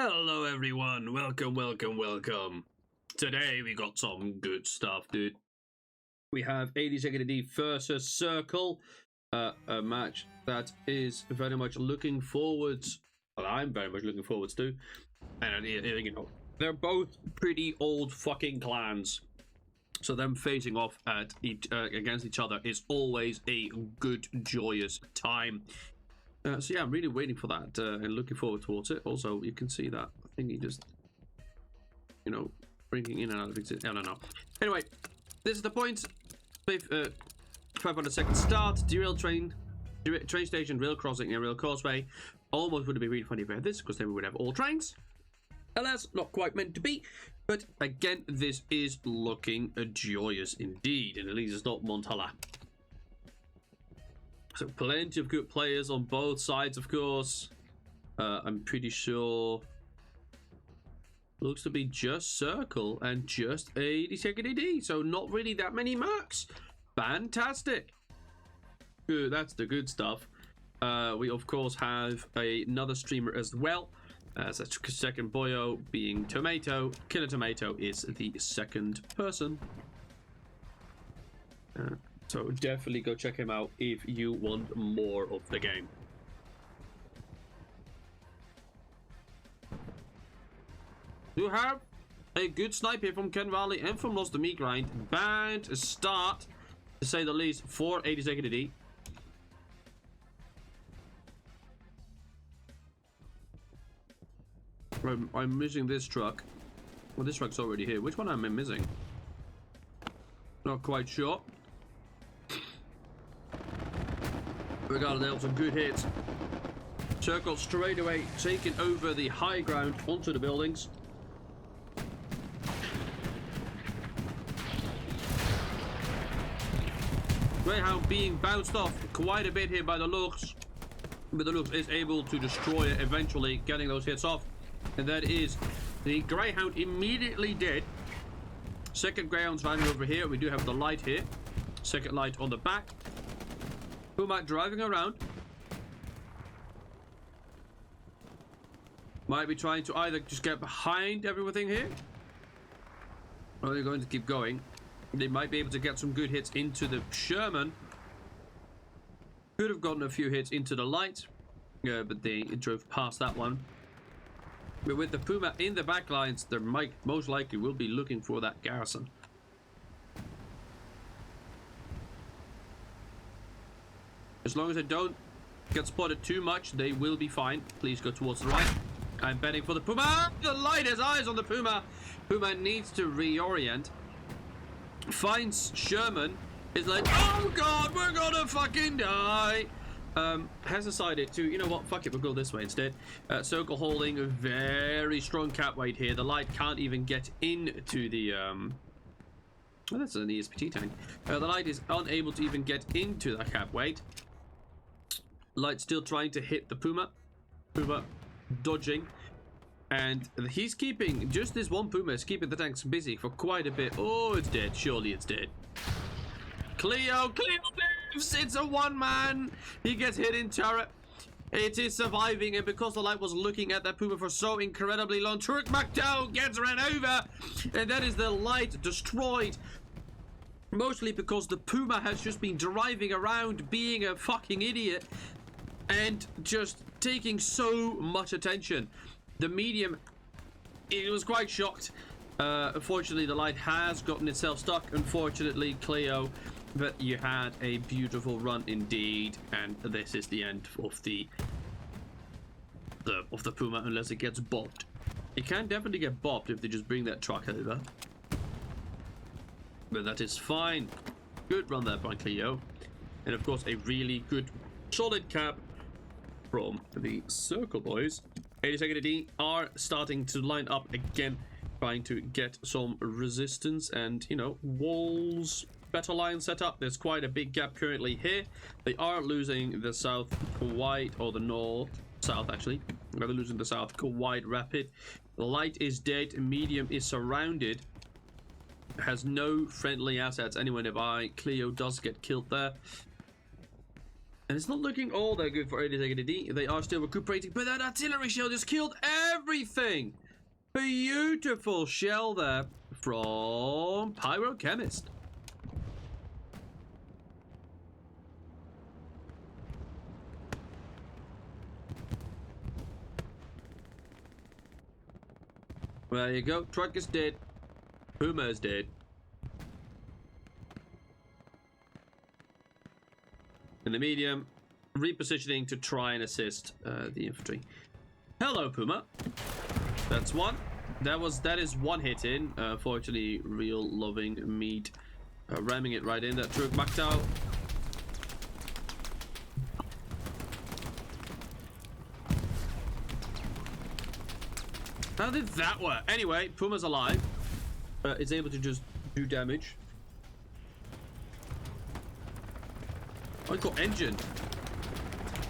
Hello everyone, welcome. Today we got some good stuff, dude. We have 82nd AD versus Circle, a match that is very much looking forwards. Well, I'm very much looking forwards to, and you know, they're both pretty old fucking clans, so them facing off at against each other is always a good, joyous time. So yeah, I'm really waiting for that and looking forward towards it. Also, you can see that I think he just, you know, bringing in and out of it. I don't know. Anyway, this is the point. 500 second start. Derail train station, rail crossing, and rail causeway. Almost would have been really funny if we had this, because then we would have all trains. Alas, not quite meant to be. But again, this is looking joyous indeed, and at least it's not Montala. So plenty of good players on both sides, of course. I'm pretty sure looks to be just Circle and just 82nd AD, so not really that many marks. Fantastic. Good, that's the good stuff. We of course have another streamer as well. As a second boyo being Tomato. Killer Tomato is the second person. So definitely go check him out if you want more of the game. You have a good snipe here from Ken Valley and from Lost the Meat Grind. Bad start, to say the least, for 82nd AD. I'm missing this truck. Well, this truck's already here. Which one am I missing? Not quite sure. We got some good hits. Circle straight away taking over the high ground onto the buildings. Greyhound being bounced off quite a bit here by the looks. But the looks is able to destroy it eventually, getting those hits off. And that is the Greyhound immediately dead. Second Greyhound's running over here. We do have the light here. Second light on the back. Puma driving around. Might be trying to either just get behind everything here, or they're going to keep going. They might be able to get some good hits into the Sherman. Could have gotten a few hits into the light, but they drove past that one. But with the Puma in the back lines, they might most likely will be looking for that garrison. As long as they don't get spotted too much, they will be fine. Please go towards the right. I'm betting for the Puma. The light has eyes on the Puma. Puma needs to reorient. Finds Sherman. Is like, oh god, we're gonna fucking die. Has decided to, you know what, fuck it, we'll go this way instead. Circle holding a very strong cap weight here. The light can't even get into the oh, that's an ESPT tank. The light is unable to even get into that cap weight. Light still trying to hit the Puma. Puma dodging. And he's keeping, just this one Puma is keeping the tanks busy for quite a bit. Oh, it's dead. Surely it's dead. Cleo lives. It's a one-man. He gets hit in turret. It is surviving, and because the light was looking at that Puma for so incredibly long, Turk McDowell gets ran over. And that is the light destroyed. Mostly because the Puma has just been driving around being a fucking idiot and just taking so much attention. The medium, it was quite shocked. Unfortunately, the light has gotten itself stuck. Unfortunately, Cleo, but you had a beautiful run indeed, and this is the end of the Puma unless it gets bopped. It can definitely get bopped if they just bring that truck over. But that is fine. Good run there by Cleo. And of course, a really good, solid cap from the Circle boys. 82nd AD are starting to line up again, trying to get some resistance and, you know, walls, better line set up. There's quite a big gap currently here. They are losing the south quite, or the north, south actually. They're losing the south quite rapid. The light is dead. Medium is surrounded. Has no friendly assets anywhere nearby. Cleo does get killed there. And it's not looking all that good for 82nd AD. They are still recuperating, but that artillery shell just killed everything. Beautiful shell there from Pyrochemist. Well, there you go. Truck is dead. Puma is dead. In the medium, repositioning to try and assist the infantry. Hello, Puma. That's one. That is one hit in. Fortunately, real loving meat, ramming it right in. That truck maxed out. How did that work? Anyway, Puma's alive. It's able to just do damage. Oh, it got engine.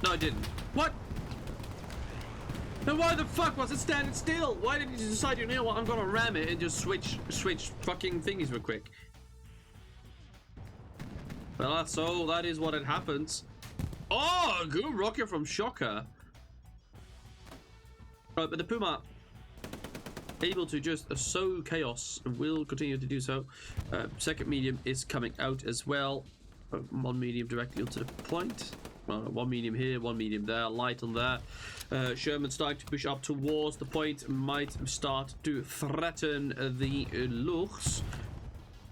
No, it didn't. What? Then why the fuck was it standing still? Why didn't you decide, you know what, I'm gonna ram it and just switch fucking thingies real quick? Well, so that is what it happens. Oh, good rocket from Shocker. Right, but the Puma, able to just sow chaos, will continue to do so. Second medium is coming out as well. One medium directly onto the point. One medium here, one medium there, light on there. Sherman starting to push up towards the point, might start to threaten the Luchs.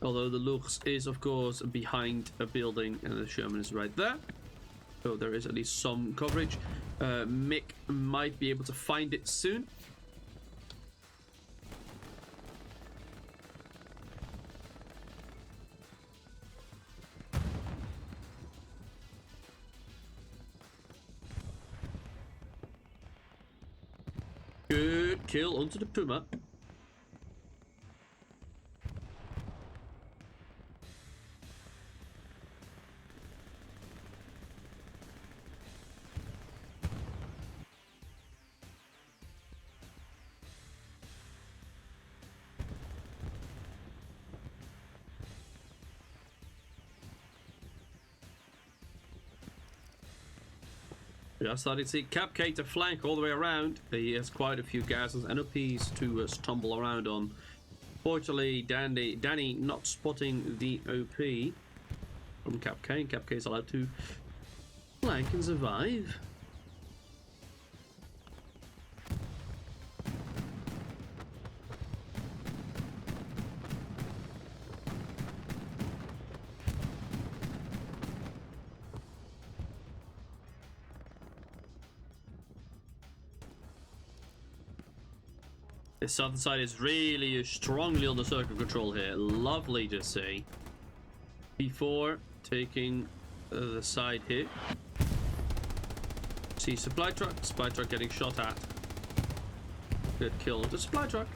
Although the Luchs is, of course, behind a building, and the Sherman is right there. So there is at least some coverage. Mick might be able to find it soon. Good kill onto the Puma. Yeah, starting to see Cupcake to flank all the way around. He has quite a few gases and OPs to stumble around on. Fortunately, Danny not spotting the OP from Cupcake. Cupcake is allowed to flank and survive. The southern side is really strongly on the circle control here. Lovely to see. Before taking the side hit. See supply truck getting shot at. Good kill of the supply truck.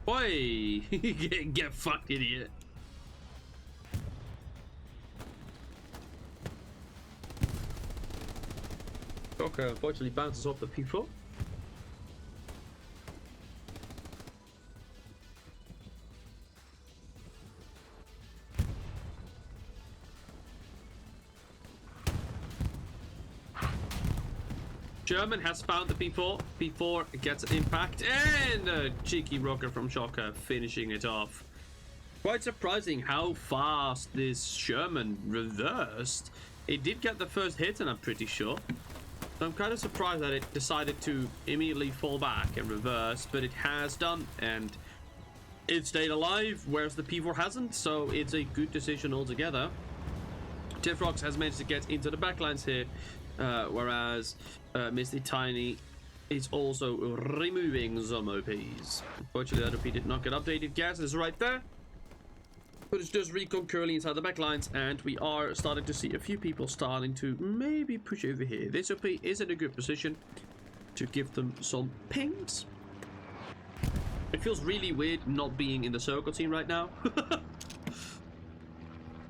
Boy, get fucked, idiot. Shocker unfortunately bounces off the P4. German has found the P4. P4 gets an impact and a cheeky rocket from Shocker finishing it off. Quite surprising how fast this Sherman reversed. It did get the first hit, and I'm pretty sure. I'm kind of surprised that it decided to immediately fall back and reverse, but it has done, and it stayed alive, whereas the P4 hasn't, so it's a good decision altogether. Tifrox has managed to get into the backlines here, whereas Misty Tiny is also removing some OPs. Unfortunately, that OP did not get updated. Gas is right there. But it's just recon curling inside the backlines, and we are starting to see a few people starting to maybe push over here. This OP is in a good position to give them some pings. It feels really weird not being in the circle team right now.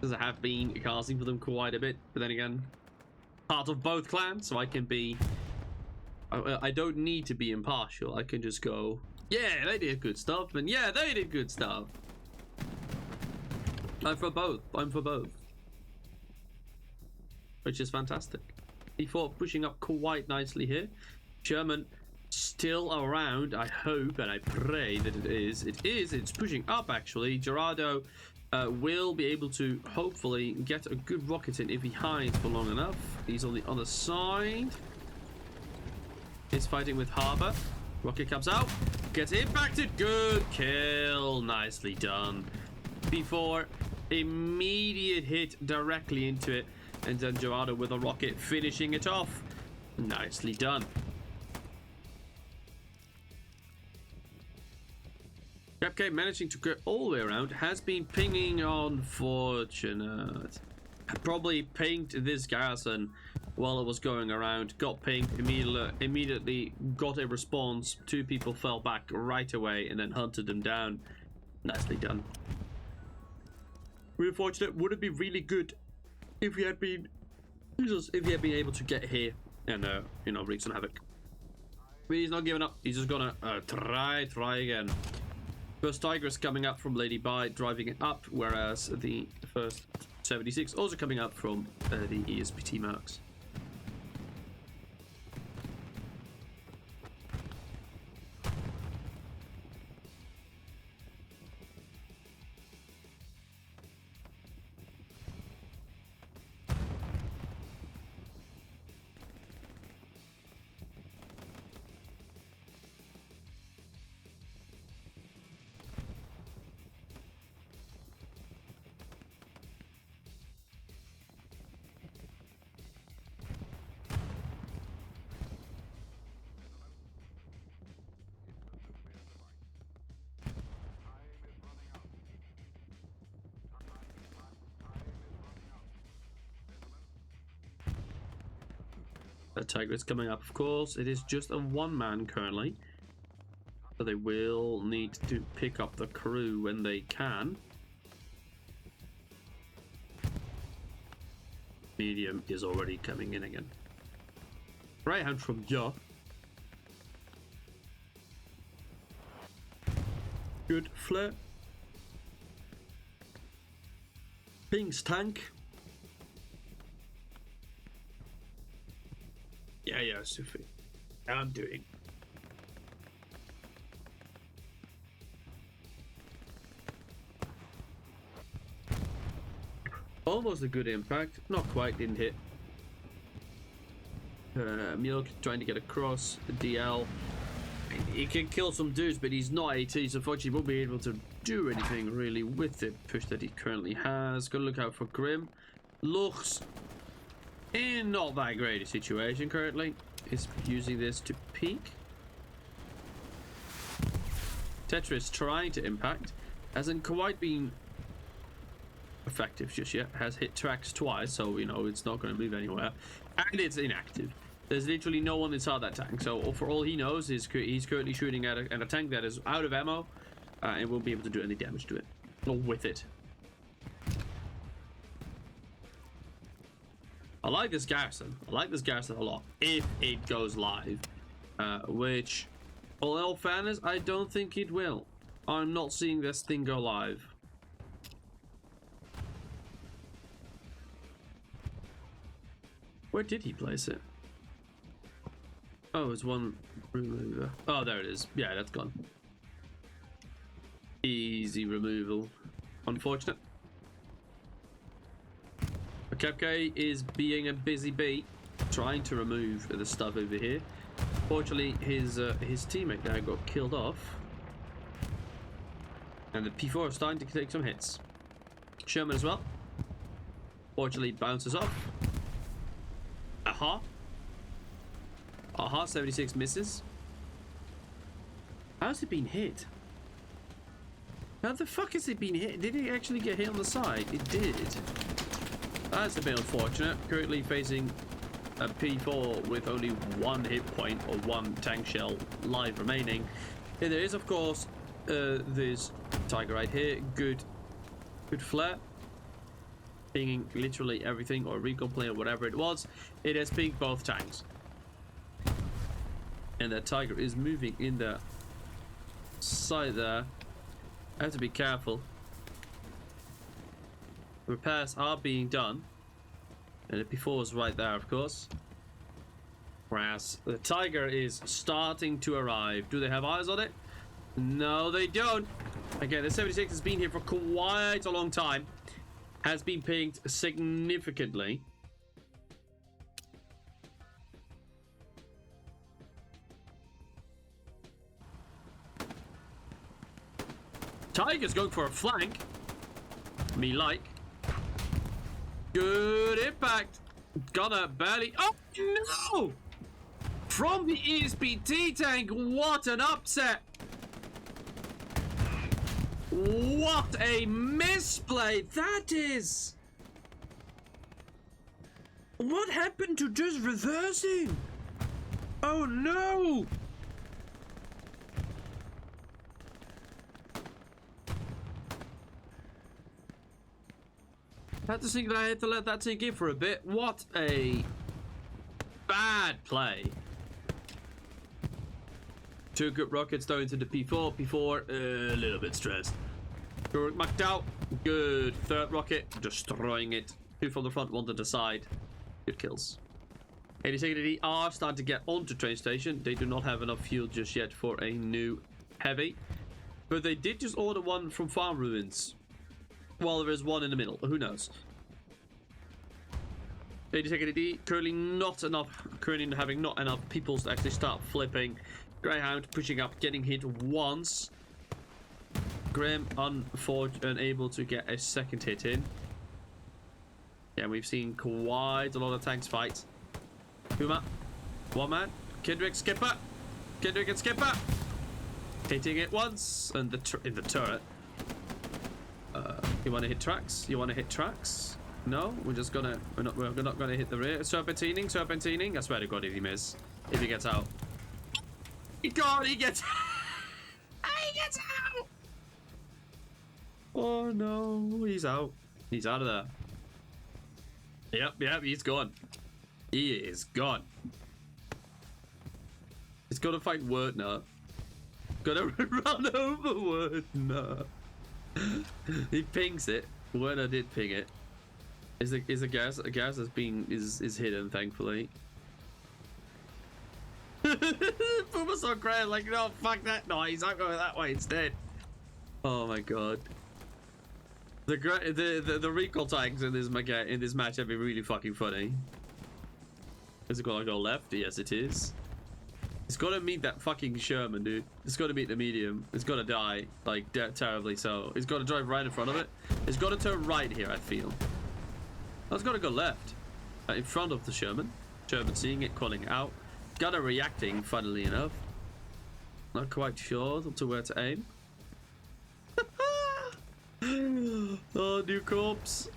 Because I have been casting for them quite a bit, but then again, part of both clans, so I can be... I don't need to be impartial. I can just go Yeah, they did good stuff, and yeah, they did good stuff. I'm for both. I'm for both. Which is fantastic. P4 pushing up quite nicely here. Sherman still around. I hope and I pray that it is. It is. It's pushing up, actually. Gerardo will be able to hopefully get a good rocket in if he hides for long enough. He's on the other side. He's fighting with Harbour. Rocket comes out. Gets impacted. Good kill. Nicely done. P4, immediate hit directly into it. And then Gerardo with a rocket finishing it off. Nicely done. Cupcake managing to get all the way around has been pinging unfortunate. Probably pinged this garrison while it was going around. Got pinged immediately got a response. 2 people fell back right away and then hunted them down. Nicely done. Really fortunate. Would it be really good if he had been able to get here and you know, wreak some havoc. But he's not giving up. He's just gonna try again. First Tiger is coming up from Lady Bi, driving it up, whereas the first 76 also coming up from the ESPT Mercs. The Tiger is coming up, of course. It is just a 1-man currently. So they will need to pick up the crew when they can. Medium is already coming in again. Greyhound from Ya. Good flare. Ping's tank. Yeah, Sophie. I'm doing. Almost a good impact. Not quite, didn't hit. Milk trying to get across. DL. He can kill some dudes, but he's not AT, so unfortunately he won't be able to do anything really with the push that he currently has. Gotta look out for Grim. Looks in not that great a situation currently. Is using this to peek. Tetris trying to impact. Hasn't quite been effective just yet. Has hit tracks twice, so you know it's not going to move anywhere. And it's inactive. There's literally no one inside that tank, so for all he knows, he's currently shooting at a tank that is out of ammo and won't be able to do any damage to it. Or with it. I like this garrison. I like this garrison a lot. If it goes live. Which, in all fairness, I don't think it will. I'm not seeing this thing go live. Where did he place it? Oh, it's one remover. Oh, there it is. Yeah, that's gone. Easy removal. Unfortunate. Kepke is being a busy bee, trying to remove the stuff over here. Fortunately, his teammate there got killed off. And the P4 is starting to take some hits. Sherman as well. Fortunately, bounces off. Aha. Aha, 76 misses. How's it been hit? How the fuck has it been hit? Did it actually get hit on the side? It did. That's a bit unfortunate. Currently facing a P4 with only 1 hit point or 1 tank shell live remaining. And there is, of course, this Tiger right here. Good flare. Pinging literally everything, or recon plane, or whatever it was. It has pinged both tanks. And that Tiger is moving in the site there. I have to be careful. Repairs are being done. And the P4 is right there, of course. Whereas the Tiger is starting to arrive. Do they have eyes on it? No, they don't. Again, the 76 has been here for quite a long time. Has been pinged significantly. Tiger's going for a flank. Me like. Good impact. Gonna barely. Oh no! From the ESPT tank. What an upset. What a misplay that is. What happened to just reversing? Oh no! I had to think that I had to let that sink in for a bit. What a bad play. Two good rockets down into the P4. P4 a little bit stressed. Good knocked out. Good third rocket. Destroying it. Two from the front, one to the side. Good kills. 82nd AD are starting to get onto train station. They do not have enough fuel just yet for a new heavy. But they did just order one from farm ruins. Well, there is one in the middle. Who knows? 82nd AD currently not enough. Currently having not enough people to actually start flipping. Greyhound pushing up, getting hit once. Grim unable to get a second hit in. Yeah, we've seen quite a lot of tanks fight. Puma, one man. Kendrick skipper. Kendrick and skipper. Hitting it once and in the turret. You want to hit tracks? You want to hit tracks? No, we're just gonna. We're not gonna hit the rear. Serpentining. I swear to God, if he miss, if he gets out. He gets. He gets out. Oh no, he's out. He's out of there. Yep, he's gone. He is gone. He's got to fight Wordner. Gotta run over Wordner. He pings it. Werner did ping it. Is a gas has been is hidden, thankfully. Puma saw Graham like, no, fuck that noise. I'm going that way instead. Oh my god. The recall tanks in this match have been really fucking funny. Is it gonna go left? Yes, it is. It's gotta meet that fucking Sherman, dude. It's gotta meet the medium. It's gotta die, like, terribly so. It's gotta drive right in front of it. It's gotta turn right here, I feel. Oh, it's gotta go left. In front of the Sherman. Sherman seeing it, calling out. Gunner reacting, funnily enough. Not quite sure to where to aim. Oh, new corpse.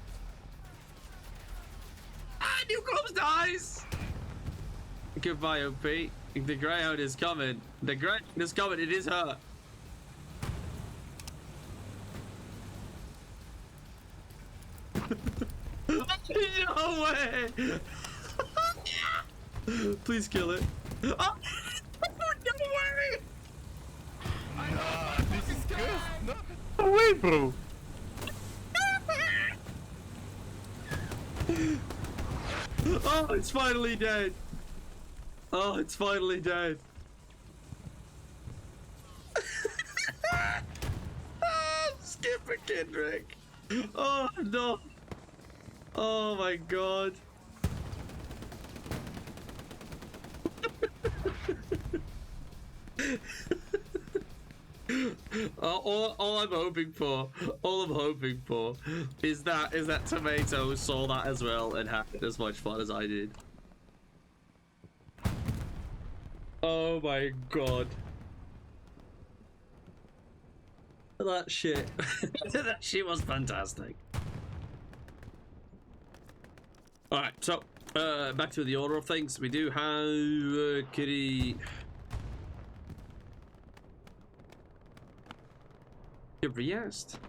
Ah, new corpse dies! Goodbye, OP. The Greyhound is coming. The Greyhound is coming. It is her. No way! Please kill it. Oh, no way! This is good. No way, bro. Oh, it's finally dead. Oh, it's finally dead. Skipper Kendrick. Oh, no. Oh, my God. All I'm hoping for is that Tomato saw that as well and had as much fun as I did. Oh my god. That shit. That shit was fantastic. Alright, so back to the order of things. We do have Kitty. Riest.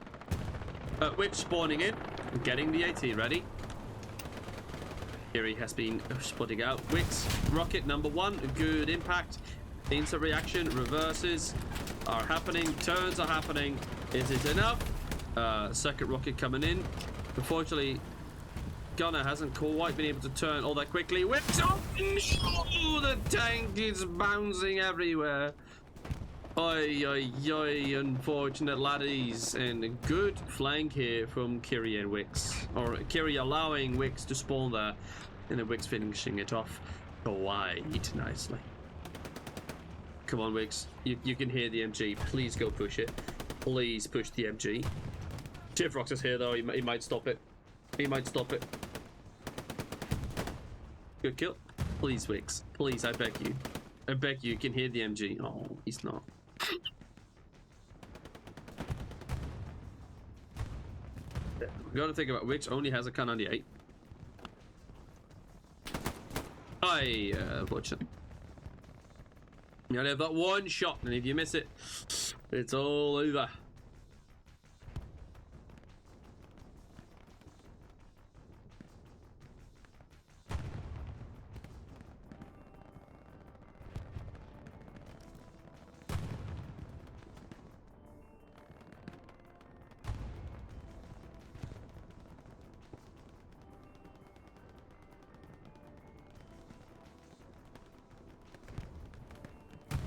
Witch spawning in, getting the AT ready. Kiri has been spotting out. Witch rocket number one, good impact. Instant reaction, reverses. are happening. Turns are happening. Is it enough? Second rocket coming in. Unfortunately, Gunner hasn't quite been able to turn all that quickly. Oh, the tank is bouncing everywhere. Oi, oi, oi, unfortunate laddies. And a good flank here from Kiri and Wix. Or Kiri allowing Wix to spawn there. And then Wix finishing it off quite nicely. Come on, Wix. You can hear the MG. Please go push it. Please push the MG. Tifrox is here, though. He might stop it. He might stop it. Good kill. Please, Wix. Please, I beg you. I beg you can hear the MG. Oh, he's not. We gotta think about Wix only has a Kar 98. Unfortunate. You only have that one shot, and if you miss it, it's all over.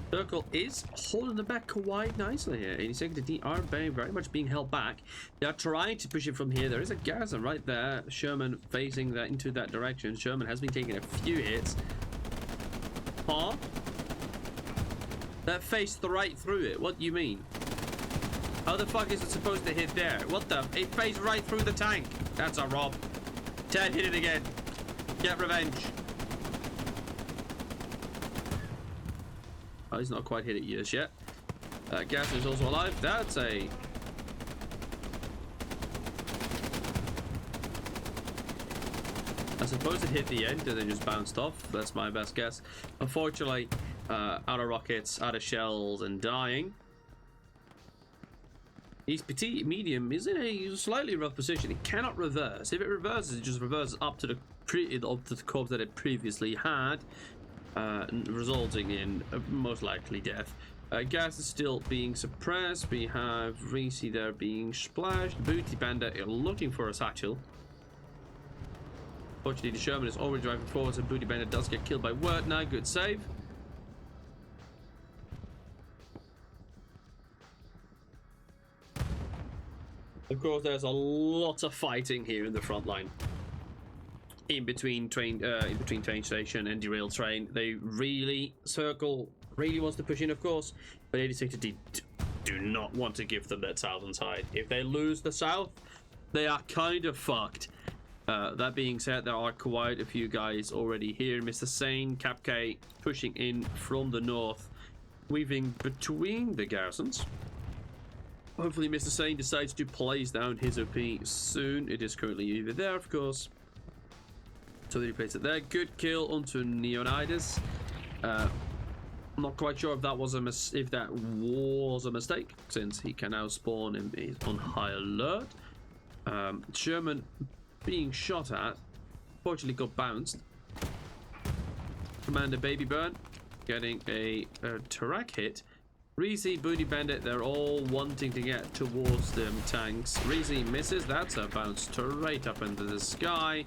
Circle is holding the back quite nicely here. 82nd to D are very much being held back. They are trying to push it from here. There is a garrison right there. Sherman facing that into that direction. Sherman has been taking a few hits. Huh? That faced right through it. What do you mean? How the fuck is it supposed to hit there? What the? It faced right through the tank. That's a rob. Ted hit it again. Get revenge. Oh, he's not quite hit it just yet. Gas is also alive. That's a... I suppose it hit the end and then just bounced off. That's my best guess. Unfortunately, out of rockets, out of shells, and dying. His petite medium is in a slightly rough position. It cannot reverse. If it reverses, it just reverses up to the corpse that it previously had. Resulting in most likely death. Gas is still being suppressed. We have Reese there being splashed. Booty Bandit looking for a satchel. Fortunately, the Sherman is already driving forward, so Booty Bandit does get killed by Word now. Good save. Of course, there's a lot of fighting here in the front line. In between train station and derailed train, they really wants to push in, of course, but 86 do not want to give them that southern side. If they lose the south, they are kind of fucked. That being said, there are quite a few guys already here. Mr. Sane, Cap K pushing in from the north, weaving between the garrisons. Hopefully, Mr. Sane decides to place down his OP soon. It is currently over there, of course. So they place it there. Good kill onto Neonidas. I'm not quite sure if that was a mistake, since he can now spawn and is on high alert. Sherman being shot at, fortunately got bounced. Commander Baby Burn getting a Tarak hit. Reezy, Booty Bandit, they're all wanting to get towards them tanks. Reezy misses. That's a bounce straight up into the sky.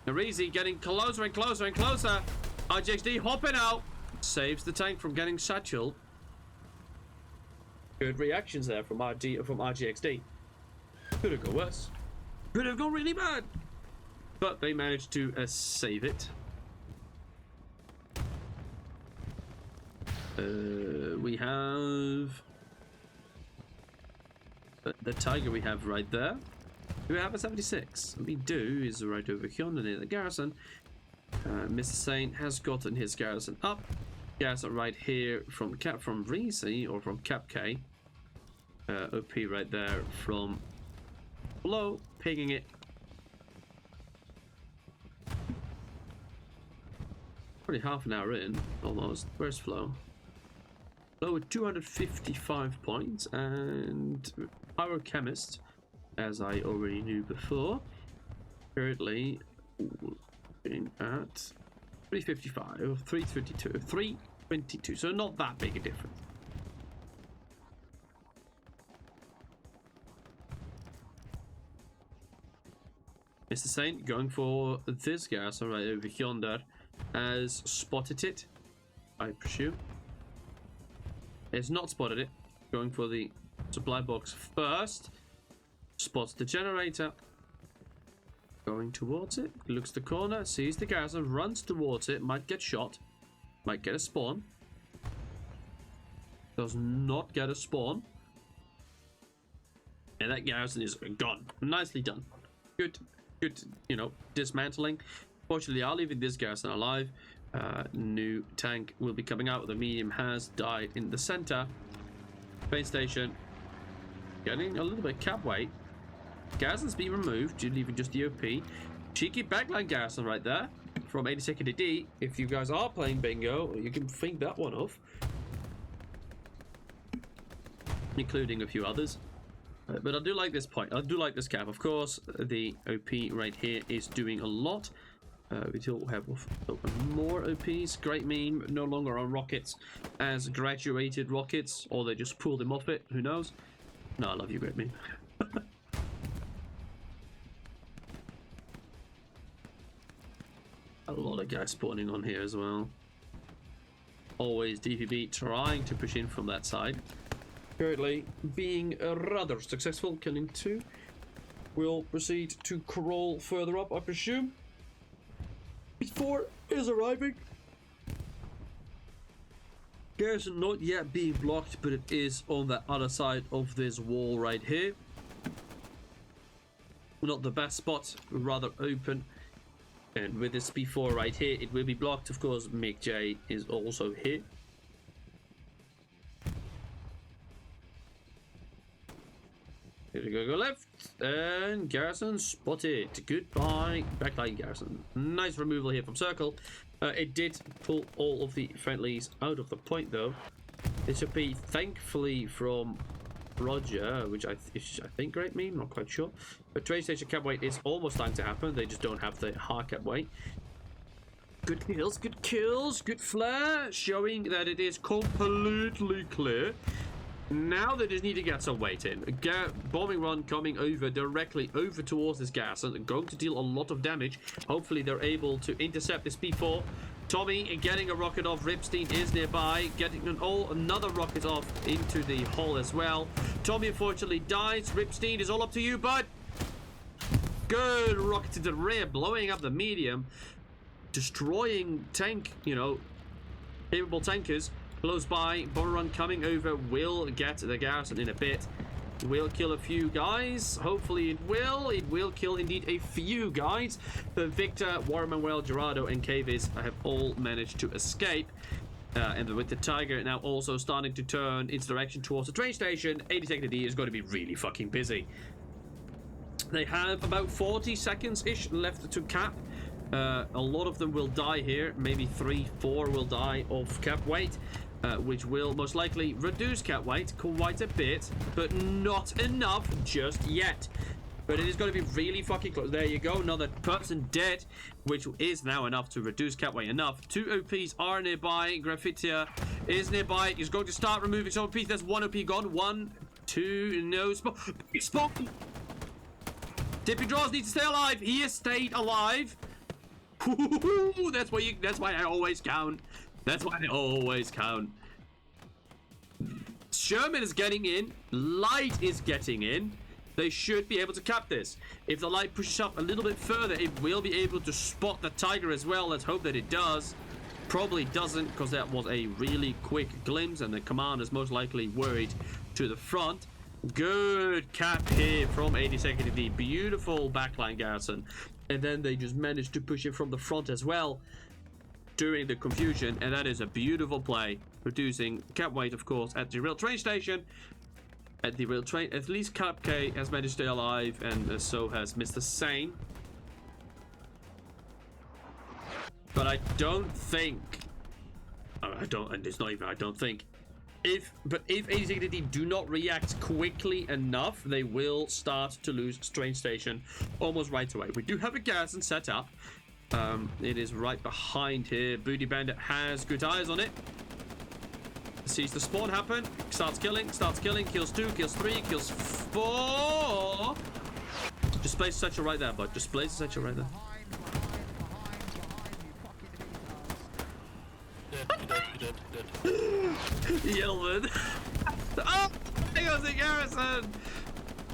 Reezy getting closer and closer and closer. RGXD hopping out. Saves the tank from getting satchel. Good reactions there from RGXD. Could have gone worse. Could have gone really bad. But they managed to save it. We have the Tiger we have right there. Do we have a 76? We do. Is right over here near the garrison. Mr. Saint has gotten his garrison up. Garrison right here from Reese or from Cap K. OP right there from below, pinging it. Probably half an hour in, almost. Where's Flo? Flo with 255 points and Pyrochemist, as I already knew before, currently in at 355, 332, 322, so not that big a difference. Mr. Saint going for this garrison right over yonder. Has spotted it, I presume. Has not spotted it. Going for the supply box first. Spots the generator. Going towards it. Looks the corner. Sees the garrison. Runs towards it. Might get shot. Might get a spawn. Does not get a spawn. And that garrison is gone. Nicely done. Good, you know, dismantling. Fortunately, I'll leave this garrison alive. New tank will be coming out. The medium has died in the center. Train station. Getting a little bit cap weight. Garrison's been removed, leaving just the OP. Cheeky backline garrison right there from 82nd AD. If you guys are playing bingo, you can think that one off. Including a few others. But I do like this point. I do like this cap. Of course, the OP right here is doing a lot. We still have more OPs. Great meme. No longer on rockets as graduated rockets. Or they just pulled him off it. Who knows? No, I love you, great meme. A lot of guys spawning on here as well. Always DPB trying to push in from that side. Currently being rather successful, killing 2. We'll proceed to crawl further up, I presume. Before is arriving. Garrison not yet being blocked, but it is on the other side of this wall right here. Not the best spot, rather open. And with this P4 right here, it will be blocked. Of course, Mick J is also here. Here we go left, and garrison spotted. Goodbye, backline garrison. Nice removal here from circle. It did pull all of the friendlies out of the point though. This should be thankfully from Roger, which I think great meme, not quite sure. But train station cap weight is almost starting to happen. They just don't have the hard cap weight. Good kills, good flare, showing that it is completely clear. Now they just need to get some weight in. Bombing run coming over directly over towards this garrison, going to deal a lot of damage. Hopefully they're able to intercept this P4. Tommy getting a rocket off. Ripstein is nearby, getting another rocket off into the hull as well. Tommy unfortunately dies. Ripstein is all up to you, bud. Good rocket to the rear, blowing up the medium, destroying tank, you know, capable tankers. Close by, bomber run coming over, will get the garrison in a bit. Will kill a few guys. Hopefully it will. It will kill indeed a few guys. But Victor, Warren Manuel, Gerardo, and Cavis have all managed to escape. And with the Tiger now also starting to turn its direction towards the train station, 82nd AD is going to be really fucking busy. They have about 40 seconds-ish left to cap. A lot of them will die here. Maybe 3-4 will die of cap weight. Which will most likely reduce cap weight quite a bit, but not enough just yet. But it is going to be really fucking close. There you go, another person dead, which is now enough to reduce cap weight enough. 2 OPs are nearby. Graffitia is nearby. He's going to start removing some OPs. There's 1 OP gone. 1, 2, no spawn. Tippy Draws needs to stay alive. He has stayed alive. That's why I always count. That's why I always count. Sherman is getting in. Light is getting in. They should be able to cap this. If the light pushes up a little bit further, it will be able to spot the Tiger as well. Let's hope that it does. Probably doesn't, because that was a really quick glimpse, and the command is most likely worried to the front. Good cap here from 82nd AD. Beautiful backline garrison. And then they just managed to push it from the front as well during the confusion, and that is a beautiful play, reducing cap weight, of course, at the rail train station. At the rail train, at least Cap K has managed to stay alive, and so has Mr. Sane. But I don't think, I don't think, if 82nd AD do not react quickly enough, they will start to lose train station almost right away. We do have a garrison set up. It is right behind here. Booty Bandit has good eyes on it. Sees the spawn happen. Starts killing. Kills 2, kills 3, kills 4. Just place a satchel right there, bud. Just place a satchel right there. Yelman. Oh, he goes to Garrison.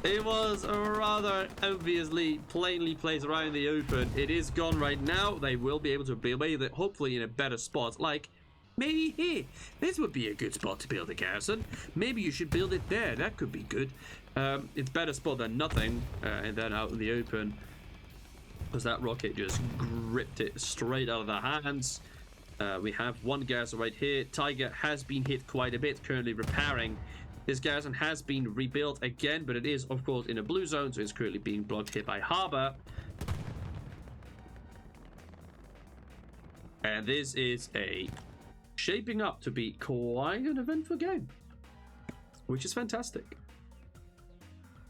It was rather obviously plainly placed right in the open. It is gone right now. They will be able to build it, hopefully in a better spot. Like, maybe here. This would be a good spot to build a garrison. Maybe you should build it there. That could be good. It's better spot than nothing. And then out in the open. Because that rocket just gripped it straight out of their hands. We have one garrison right here. Tiger has been hit quite a bit, currently repairing. This garrison has been rebuilt again, but it is, of course, in a blue zone, so it's currently being blocked here by Harbor. And this is shaping up to be quite an eventful game, which is fantastic.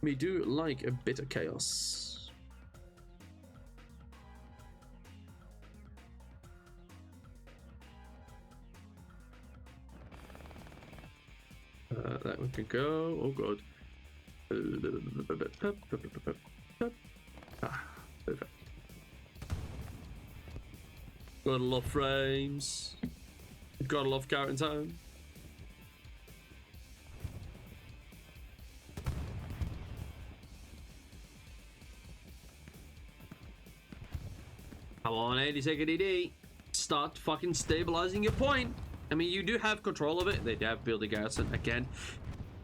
We do like a bit of chaos. That one can go. Oh god. Perfect. Gotta love frames. Gotta love Carentan. Come on, 82nd ED. Start fucking stabilizing your point. I mean, you do have control of it. They have built a garrison again.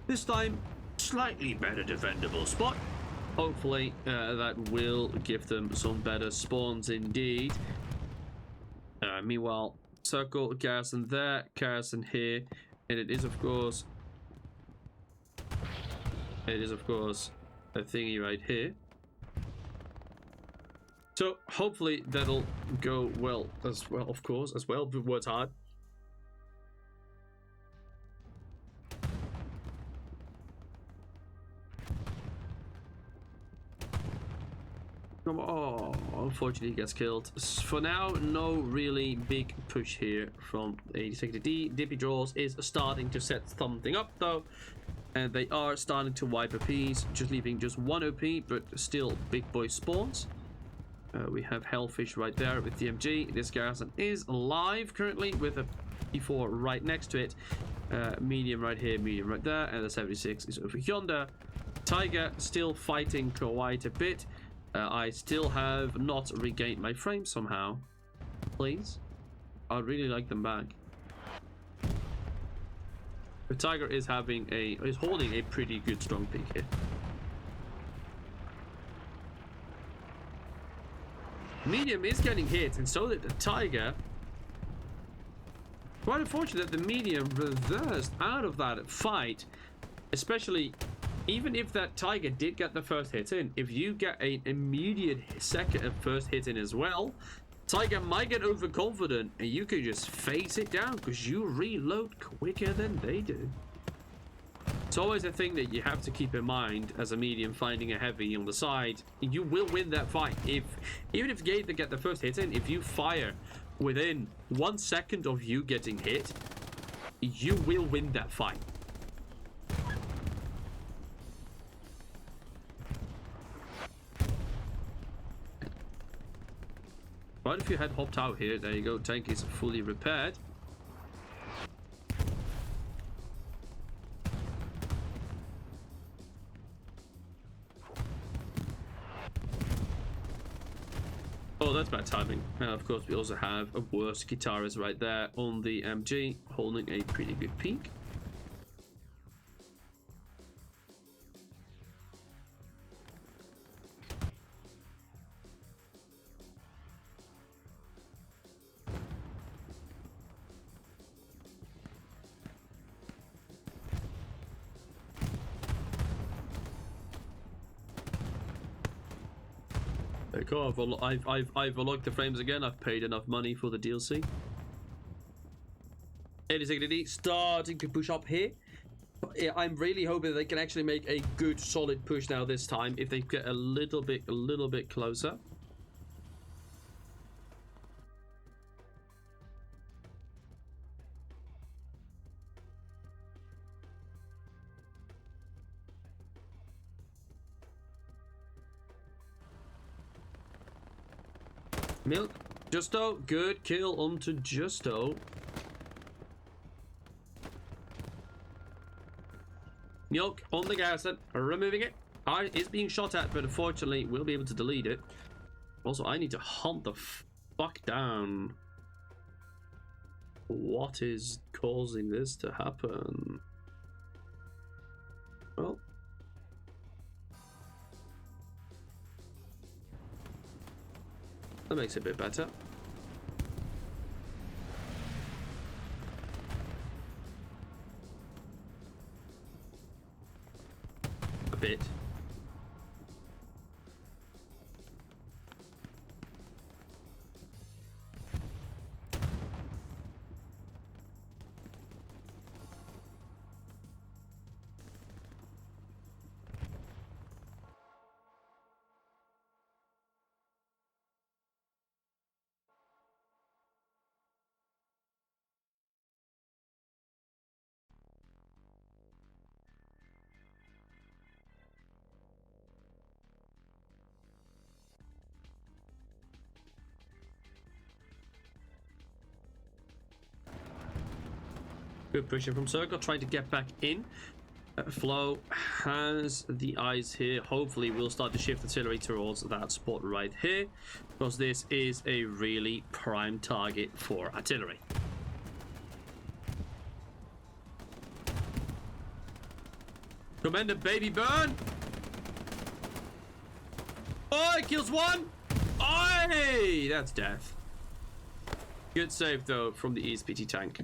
This time, slightly better defendable spot. Hopefully, that will give them some better spawns indeed. Meanwhile, circle, garrison there, garrison here. And it is, of course, a thingy right here. So, hopefully, that'll go well as well, of course, as well. But words hard. Oh, unfortunately he gets killed. For now, no really big push here from 82nd D. Dippy Draws is starting to set something up though. And they are starting to wipe OPs, just leaving just one OP, but still big boy spawns. We have Hellfish right there with the MG. This garrison is alive currently with a P4 right next to it. Medium right here, medium right there, and the 76 is over yonder. Tiger still fighting quite a bit. I still have not regained my frame somehow. Please. I'd really like them back. The Tiger is holding a pretty good strong peak here. Medium is getting hit, and so did the Tiger. Quite unfortunate that the medium reversed out of that fight, especially even if that Tiger did get the first hit in. If you get an immediate first hit in as well, Tiger might get overconfident and you can just face it down because you reload quicker than they do. It's always a thing that you have to keep in mind as a medium finding a heavy on the side. You will win that fight. Even if they get the first hit in, if you fire within 1 second of you getting hit, you will win that fight. But if you had hopped out here, there you go, tank is fully repaired. Oh, that's bad timing. Of course, we also have a worse guitarist right there on the MG, holding a pretty good peak. Cool. I've unlocked the frames again. I've paid enough money for the DLC. 82nd starting to push up here. I'm really hoping they can actually make a good solid push now this time if they get a little bit closer. Milk. Justo. Good kill onto Justo. Milk on the Garrison. Removing it. Is being shot at, but unfortunately we'll be able to delete it. Also, I need to hunt the fuck down. What is causing this to happen? Well, that makes it a bit better. A bit. Good pushing from Circle, trying to get back in. Flo has the eyes here. Hopefully we'll start to shift artillery towards that spot right here, because this is a really prime target for artillery. Commander Baby Burn! Oh, it kills one! Oh, that's death. Good save though from the ESPT tank.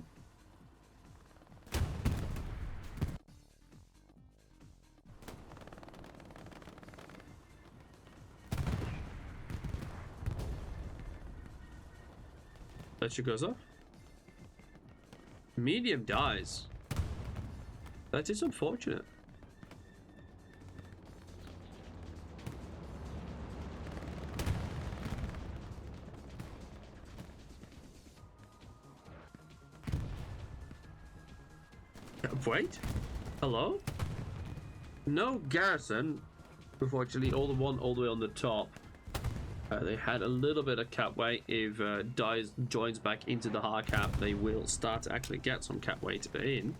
That shit goes off. Medium dies. That is unfortunate. Wait. Hello? No Garrison. Unfortunately, all the way on the top. They had a little bit of cap weight. If Dies joins back into the hard cap, they will start to actually get some cap weight in.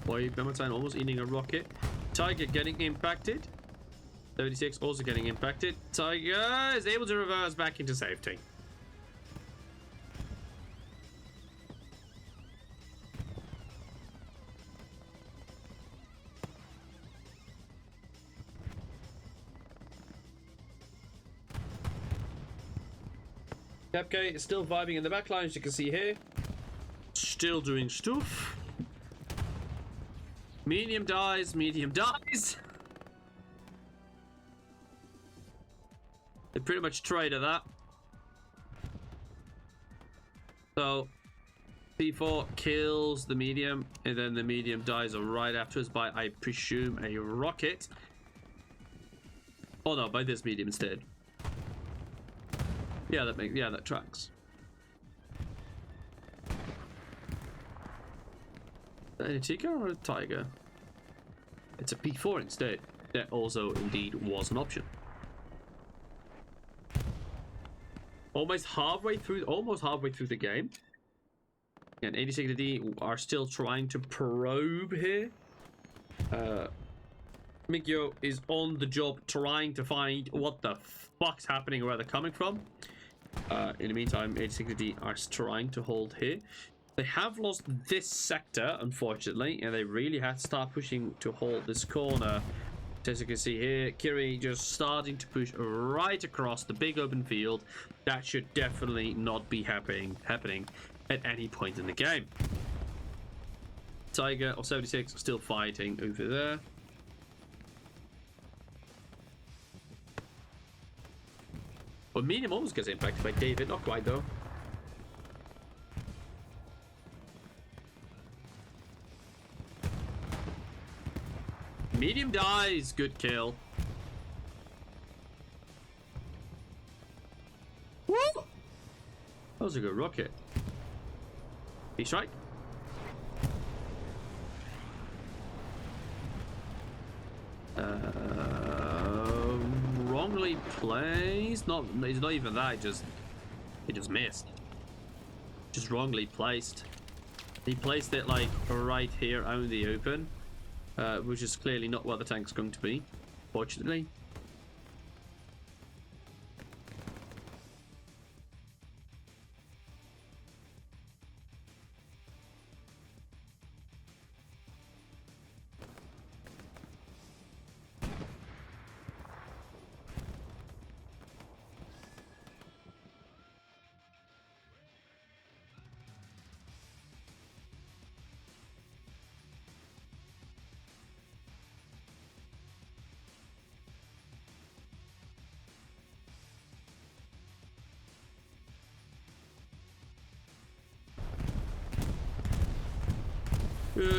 Boy, Clementine almost eating a rocket. Tiger getting impacted. 36 also getting impacted. Tiger is able to reverse back into safety. Capk is still vibing in the backline, as you can see here. Still doing stuff. Medium dies, medium dies. They pretty much traded that. So P4 kills the medium, and then the medium dies right afterwards by, I presume, a rocket. Oh no, by this medium instead. Yeah, that tracks. A Tika or a Tiger? It's a P4 instead. That also indeed was an option. Almost halfway through the game. And 86 D are still trying to probe here. Mikio is on the job trying to find what the fuck's happening, where they're coming from. In the meantime, 86 D are trying to hold here. They have lost this sector, unfortunately, and they really had to start pushing to hold this corner As you can see here, Kiri just starting to push right across the big open field. That should definitely not be happening at any point in the game. Tiger of 76 still fighting over there. Well, medium almost gets impacted by David, not quite though. Medium dies, good kill. Woo! That was a good rocket. He strike. Wrongly placed. It's not even that. He just missed. Just wrongly placed. He placed it like right here out in the open, which is clearly not what the tank's going to be, fortunately.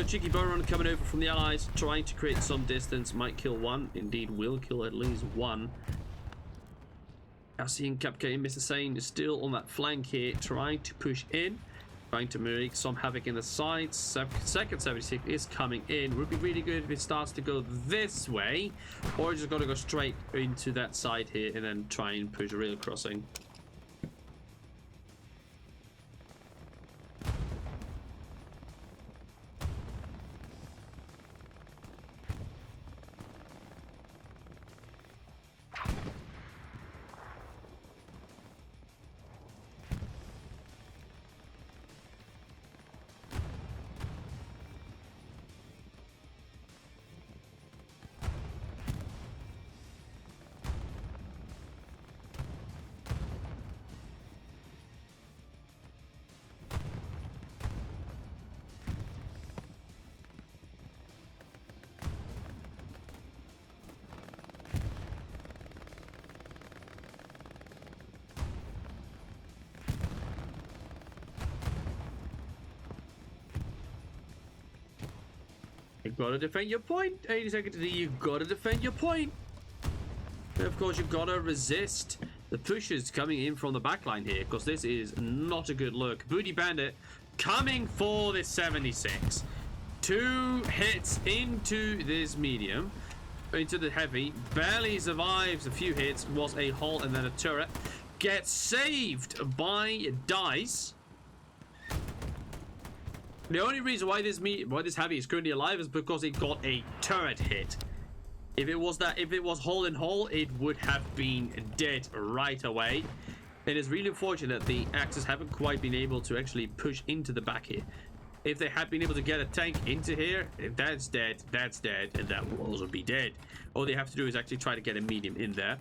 Cheeky bow run coming over from the allies, trying to create some distance. Might kill one. Indeed, will kill at least one. Seeing Capca and Mr. Sane is still on that flank here, trying to push in, trying to make some havoc in the sides. Second 76 is coming in. Would be really good if it starts to go this way, or just gotta go straight into that side here and then try and push a rail crossing. You've got to defend your point. 80 seconds to D, you've got to defend your point. And of course, you've got to resist the pushes coming in from the backline here, because this is not a good look. Booty Bandit coming for this 76. 2 hits into this medium, into the heavy. Barely survives a few hits, was a hull and then a turret. Gets saved by Dice. The only reason why this heavy is currently alive is because it got a turret hit. If it was hull and hull, it would have been dead right away. It is really unfortunate that the Axis haven't quite been able to actually push into the back here. If they had been able to get a tank into here, if that's dead, and that will also be dead. All they have to do is actually try to get a medium in there.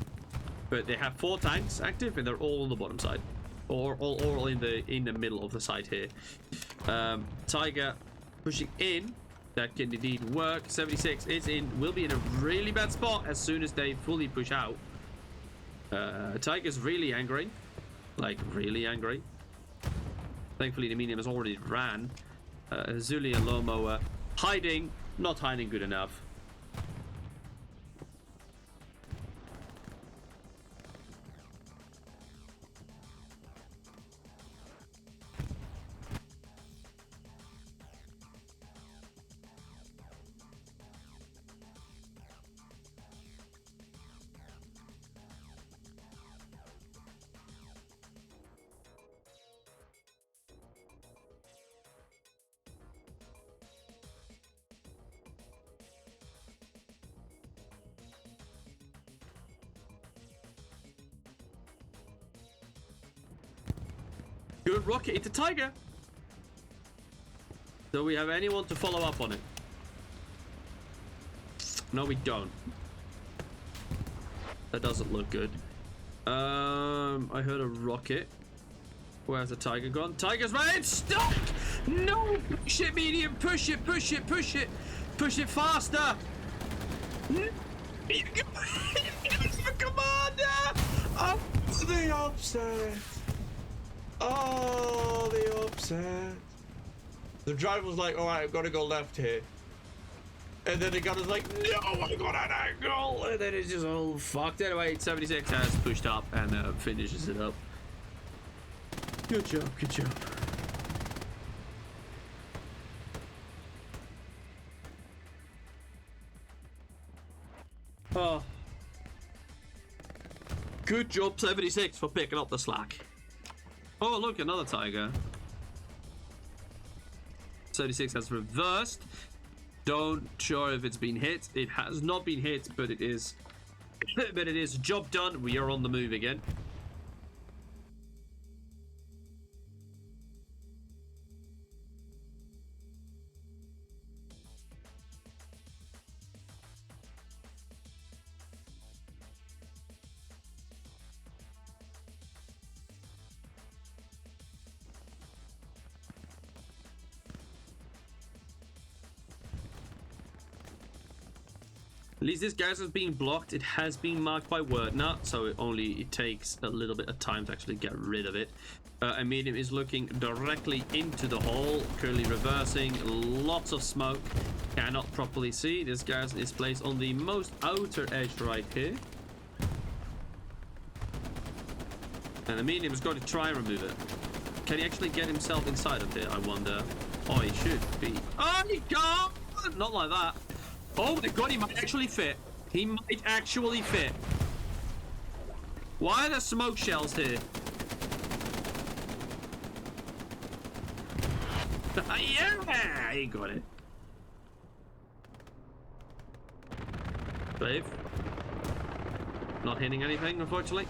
But they have 4 tanks active, and they're all on the bottom side, or all in the middle of the side here. Tiger pushing in. That can indeed work. 76 is in, will be in a really bad spot as soon as they fully push out. Tiger's really angry, like really angry. Thankfully the medium has already ran. Zuli and Lomo hiding, not hiding good enough. Good rocket into Tiger. Do we have anyone to follow up on it? No, we don't. That doesn't look good. I heard a rocket. Where's the tiger gone? Tiger's right. Stop! No! Push it, medium. Push it, push it, push it. Push it faster. Commander! Oh, the upset. Oh, the upset. The driver was like, all right, I've got to go left here. And then the gunner's like, no, I got an angle. And then it's just all fucked. Anyway, 76 has pushed up and finishes it up. Good job, good job. Oh. Good job, 76, for picking up the slack. Oh, look, another tiger. 76 has reversed. Don't sure if it's been hit. It has not been hit, but it is. But it is job done. We are on the move again. At least this gas is being blocked. It has been marked by Wordner, so it takes a little bit of time to actually get rid of it. Medium is looking directly into the hole, currently reversing. Lots of smoke. Cannot properly see. This gas is placed on the most outer edge right here. And the medium is going to try and remove it. Can he actually get himself inside of here, I wonder? Oh, he should be. Oh, he can't! Not like that. Oh my god, he might actually fit. He might actually fit. Why are there smoke shells here? Yeah, he got it. Save. Not hitting anything, unfortunately.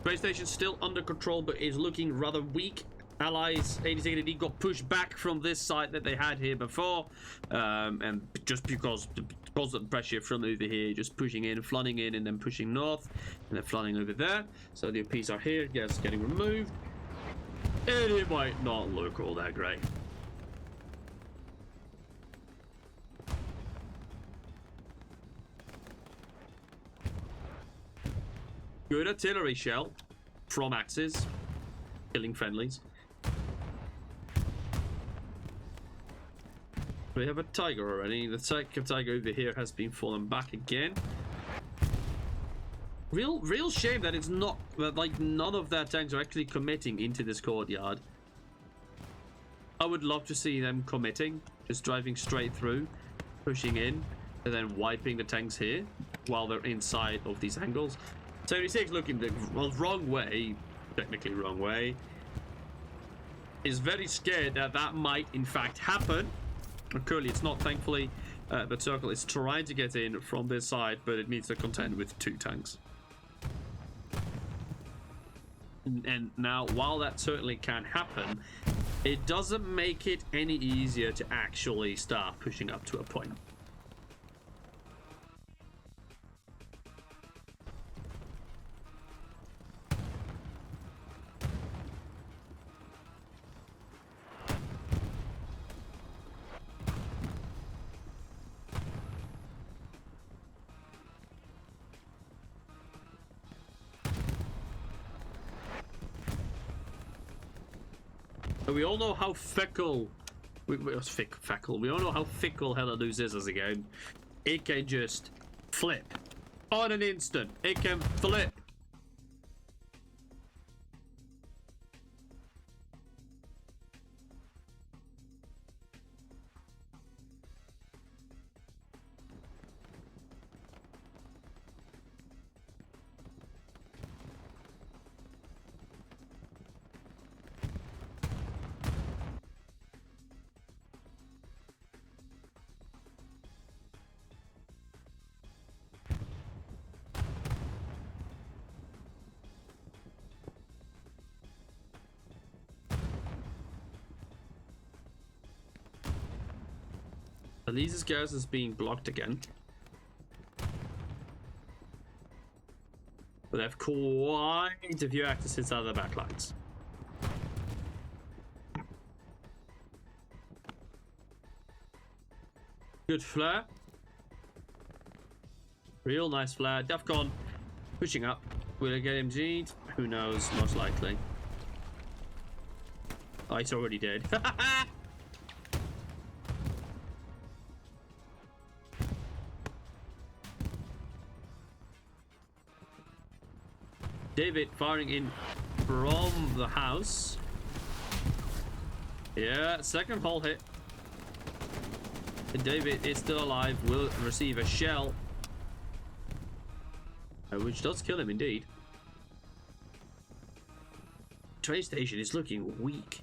Space station still under control, but is looking rather weak. Allies 82nd AD got pushed back from this site that they had here before, and just because the constant pressure from over here, just pushing in, flooding in, and then pushing north, and then flooding over there. So the OPs are here, gas getting removed, and it might not look all that great. Good artillery shell from Axis, killing friendlies. We have a tiger already. The second tiger over here has been fallen back again. Real shame that it's not, like, none of their tanks are actually committing into this courtyard. I would love to see them committing, just driving straight through, pushing in, and then wiping the tanks here while they're inside of these angles. 76 looking the wrong way, technically wrong way, is very scared that that might in fact happen. Currently it's not, thankfully. The circle is trying to get in from this side, but it needs to contend with 2 tanks. And now, while that certainly can happen, it doesn't make it any easier to actually start pushing up to a point. We all know how fickle we all know how fickle Heladus is as a game. It can just flip on an instant. It can flip. Elise's gas is being blocked again. But they have quite a few actors inside the back lines. Good flare. Real nice flare. Defcon pushing up. Will it get him G'd? Who knows? Most likely. Oh, he's already dead. David firing in from the house. Yeah, second hull hit. David is still alive, will receive a shell. Which does kill him indeed. Train station is looking weak.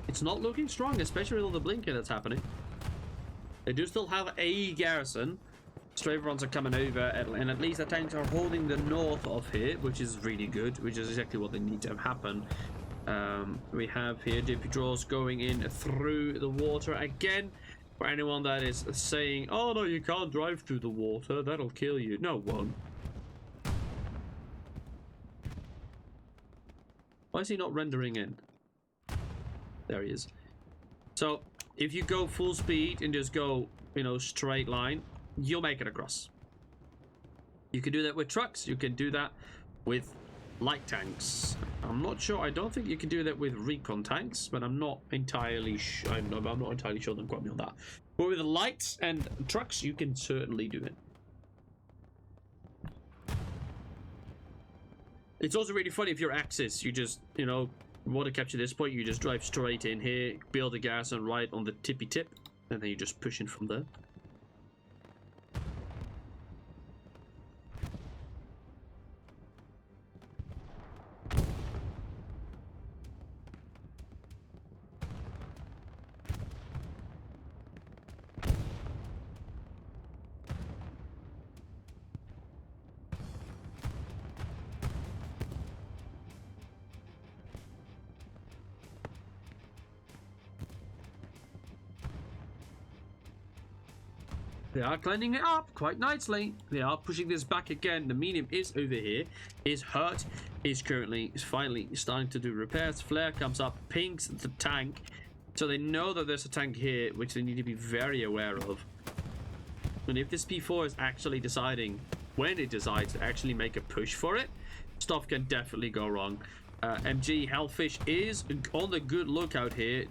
It's not looking strong, especially with all the blinking that's happening. They do still have a garrison. Strafe runs are coming over, and at least the tanks are holding the north of here, which is really good, which is exactly what they need to happen. We have here JP draws going in through the water again. For anyone that is saying, oh no, you can't drive through the water, that'll kill you. No, it won't. Why is he not rendering in? There he is. So, if you go full speed and just go, you know, straight line, you'll make it across. You can do that with trucks. You can do that with light tanks. I'm not sure. I don't think you can do that with recon tanks, but I'm not entirely sure. I'm not entirely sure. Don't quote me on that. But with lights and trucks, you can certainly do it. It's also really funny if you're Axis, you just, you know, want to capture this point, you just drive straight in here, build a garrison right on the tippy tip, and then you just push in from there. They are cleaning it up quite nicely. They are pushing this back again. The medium is over here. Is hurt. Is finally starting to do repairs. Flare comes up, pings the tank. So they know that there's a tank here, which they need to be very aware of. And if this P4 is actually deciding, when it decides to actually make a push for it, stuff can definitely go wrong. MG Hellfish is on the good lookout here.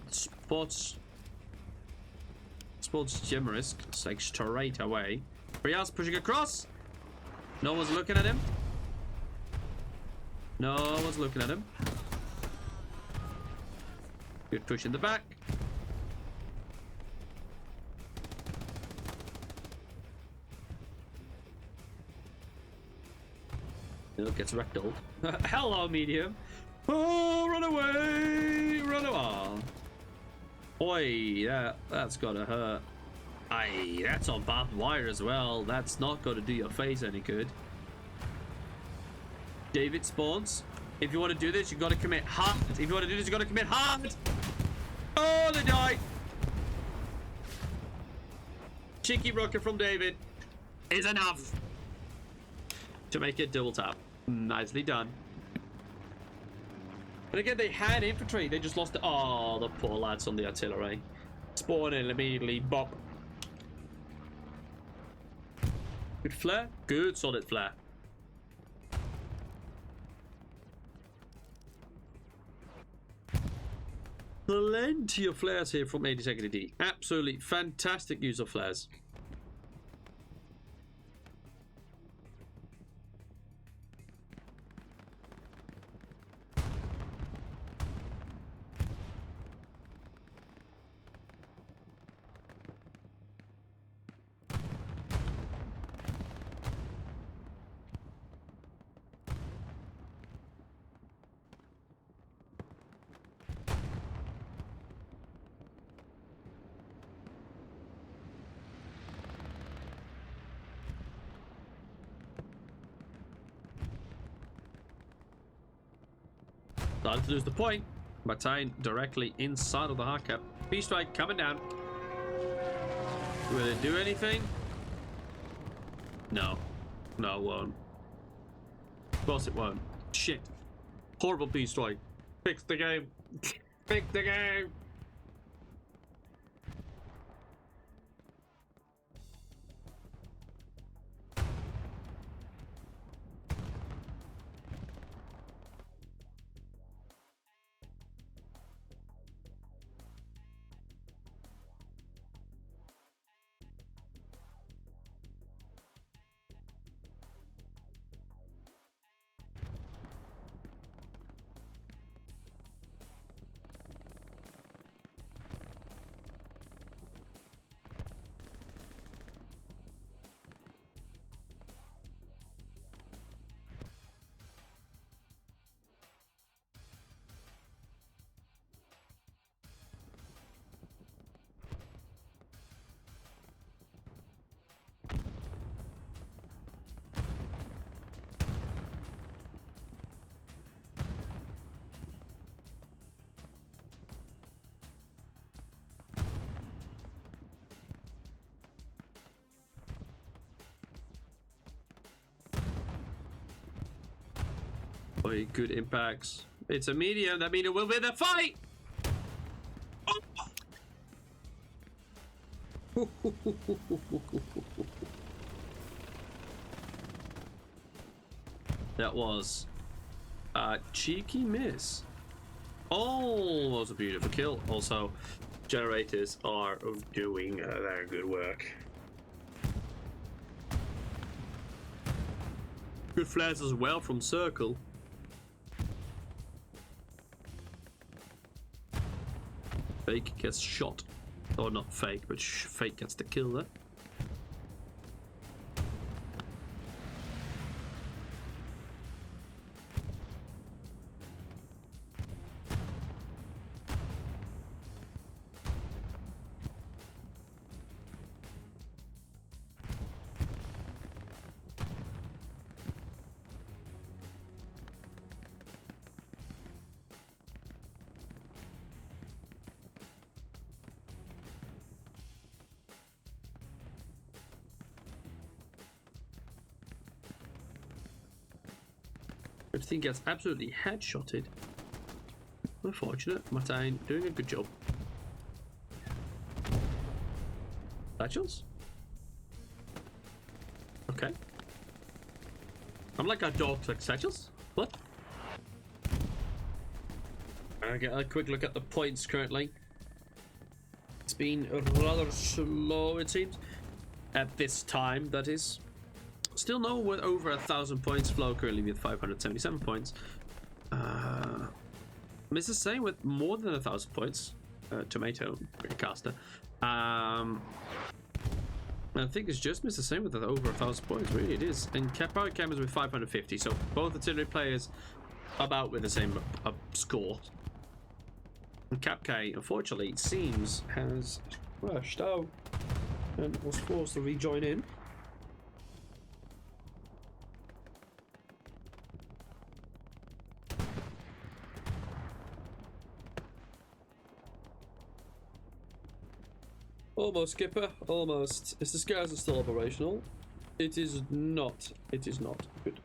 Spots Jimmerisk, it's like straight away. Riaz pushing across. No one's looking at him. No one's looking at him. Good push in the back. It gets rectalled. Hello, medium. Oh, run away! Run away! Oi, that's gotta hurt. Aye, that's on barbed wire as well. That's not gonna do your face any good. David spawns. If you want to do this, you gotta commit hard. If you want to do this, you gotta commit hard. Oh, they die. Cheeky rocket from David is enough to make it double tap. Nicely done. And again, they had infantry. They just lost it. Oh, the poor lads on the artillery. Spawn in immediately. Bop. Good flare. Good solid flare. Plenty of flares here from 82nd AD. Absolutely fantastic use of flares. Starting to lose the point. Battalion directly inside of the hard cap. B-strike coming down. Will it do anything? No. No, it won't. Of course it won't. Shit. Horrible P-Strike. Fix the game. Fix the game. Boy, good impacts. It's a medium. That means it will be the fight. Oh. That was a cheeky miss. Almost a beautiful kill. Also, generators are doing their good work. Good flares as well from Circle. Fake gets shot. Or not fake, but fake gets the kill there. Everything gets absolutely headshotted. Unfortunate. Martijn doing a good job. Satchels? Okay. I'm like a dog to like satchels. What? I get a quick look at the points currently. It's been rather slow, it seems. At this time, that is. Still no with over 1,000 points. Flow currently with 577 points. Mrs. Same with more than 1,000 points. Tomato caster. I think it's just Mr. Same with over 1,000 points. Really, it is. And Power Cam is with 550. So both artillery players about with the same score. And Cap K, unfortunately, it seems has rushed out and was forced to rejoin in. Almost, Skipper. Almost. Is the scars are still operational? It is not. It is not. Good.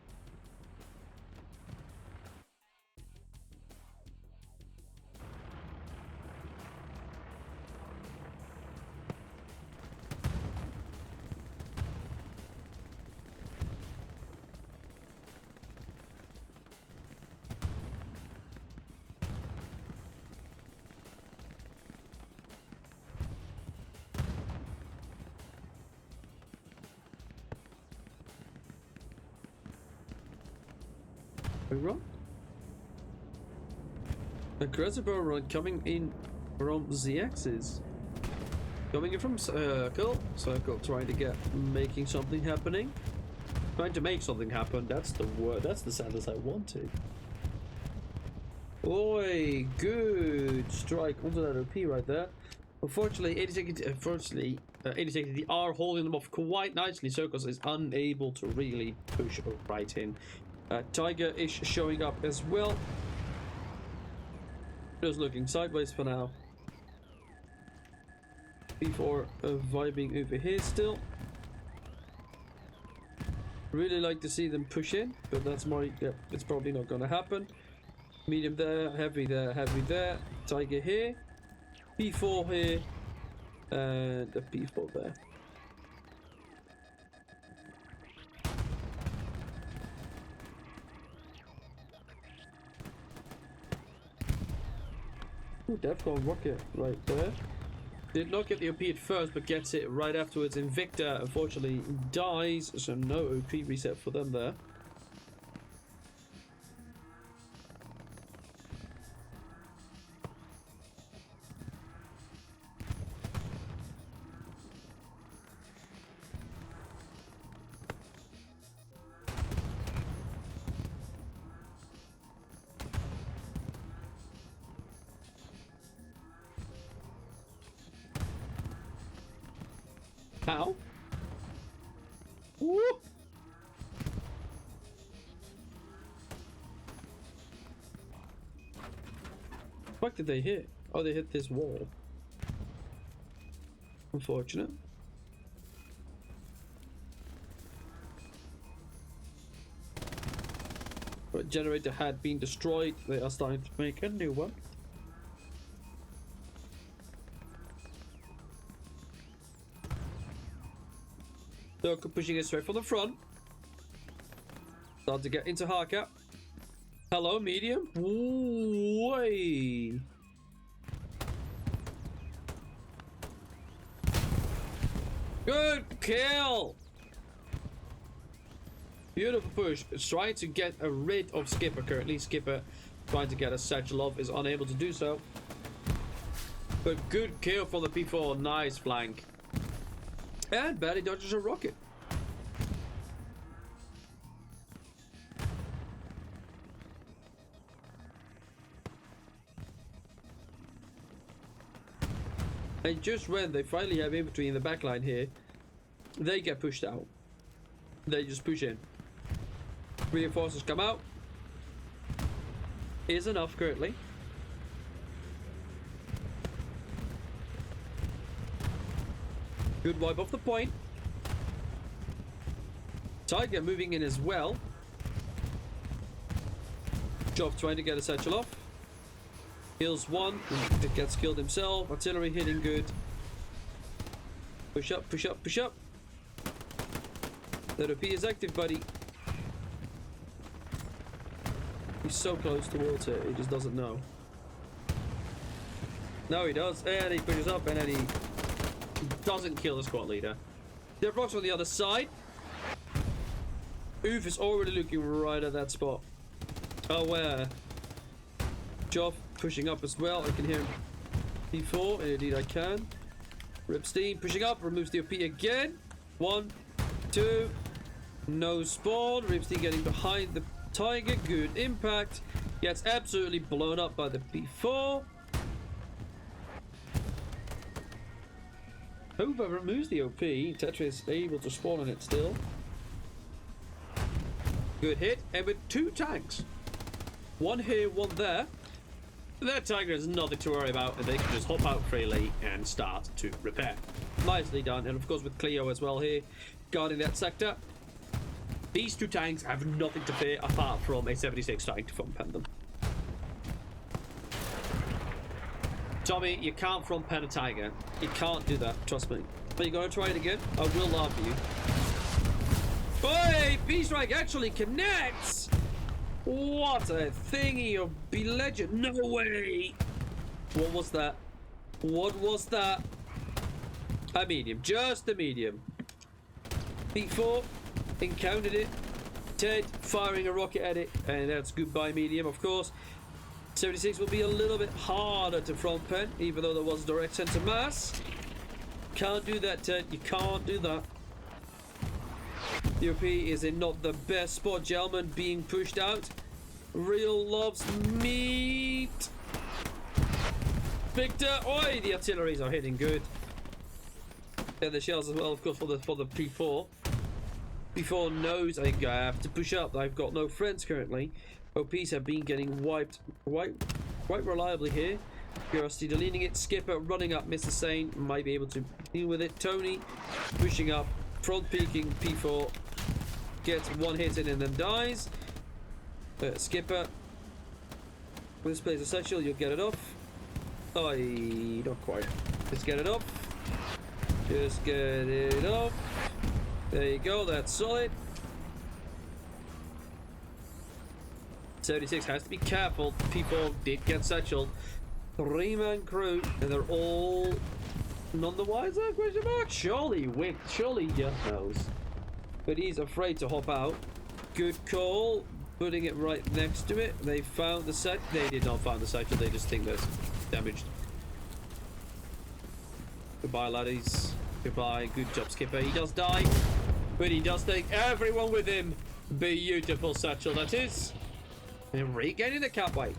Run. Aggressive run coming in from the axis. Coming in from Circle. Circle trying to get making something happening. Trying to make something happen. That's the word. That's the sentence I wanted. Oi, good strike onto that OP right there. Unfortunately, 80 seconds are holding them off quite nicely. Circles is unable to really push right in. Tiger is showing up as well. Just looking sideways for now. Before vibing over here still. Really like to see them push in, but that's my... Yeah, it's probably not going to happen. Medium there, heavy there, heavy there. Tiger here. P4 here. And a P4 there. Ooh, Defcon rocket right there. Did not get the OP at first, but gets it right afterwards. Invicta, unfortunately, dies, so no OP reset for them there. How? Woo! What did they hit? Oh, they hit this wall. Unfortunate. But generator had been destroyed. They are starting to make a new one. They're pushing it straight from the front. Start to get into Harka. Hello, medium. Ooh, way. Good kill. Beautiful push. It's trying to get rid of Skipper currently. Skipper trying to get a satchel off, is unable to do so. But good kill from the P4. Nice flank. And barely dodges a rocket. And just when they finally have infantry in the backline here, they get pushed out. They just push in. Reinforcements come out. Is enough currently. Good wipe off the point. Tiger moving in as well. Job trying to get a satchel off. Kills one. Gets killed himself. Artillery hitting good. Push up, push up, push up. That OP is active, buddy. He's so close towards it, he just doesn't know. No, he does. And he pushes up and then he doesn't kill the squad leader. They're blocks on the other side. Oof is already looking right at that spot. Oh, where? Joff pushing up as well. I can hear him. P4, and indeed I can. Ripstein pushing up, removes the OP again. 1, 2, no spawn. Ripstein getting behind the Tiger. Good impact. Gets absolutely blown up by the P4. Hova removes the OP. Tetra is able to spawn on it still. Good hit, and with 2 tanks. One here, one there. That Tiger has nothing to worry about, and they can just hop out freely and start to repair. Nicely done, and of course with Cleo as well here, guarding that sector. These 2 tanks have nothing to fear apart from a 76 trying to front pen them. Tommy, you can't front pen a Tiger. You can't do that, trust me. Are you going to try it again? I will laugh at you. Boy, B-Strike actually connects! What a thingy of B-Legend. No way! What was that? What was that? A medium, just a medium. P4 encountered it. Ted firing a rocket at it, and that's goodbye medium, of course. 76 will be a little bit harder to front pen, even though there was direct center mass. Can't do that, Ted. You can't do that. The OP is in not the best spot. Gelman being pushed out. Real loves meat. Victor, oi! The artilleries are hitting good. And the shells as well, of course, for the P4. P4 knows I have to push up. I've got no friends currently. OPs have been getting wiped quite reliably here. Curiosity deleting it. Skipper running up. Mr. Sane might be able to deal with it. Tony pushing up. Front peeking P4. gets one hit in and then dies. Skipper. This plays a satchel, you'll get it off. Oh, not quite. Just get it off. Just get it off. There you go, that's solid. 76 has to be careful. People did get satchel. 3-man crew, and they're all none the wiser? Question mark? Surely Wick, surely Yuck knows. But he's afraid to hop out. Good call. Putting it right next to it. They found the set. They did not find the satchel. They just think there's damaged. Goodbye, laddies. Goodbye. Good job, Skipper. He does die, but he does take everyone with him. Beautiful satchel, that is. And regaining the cap weight.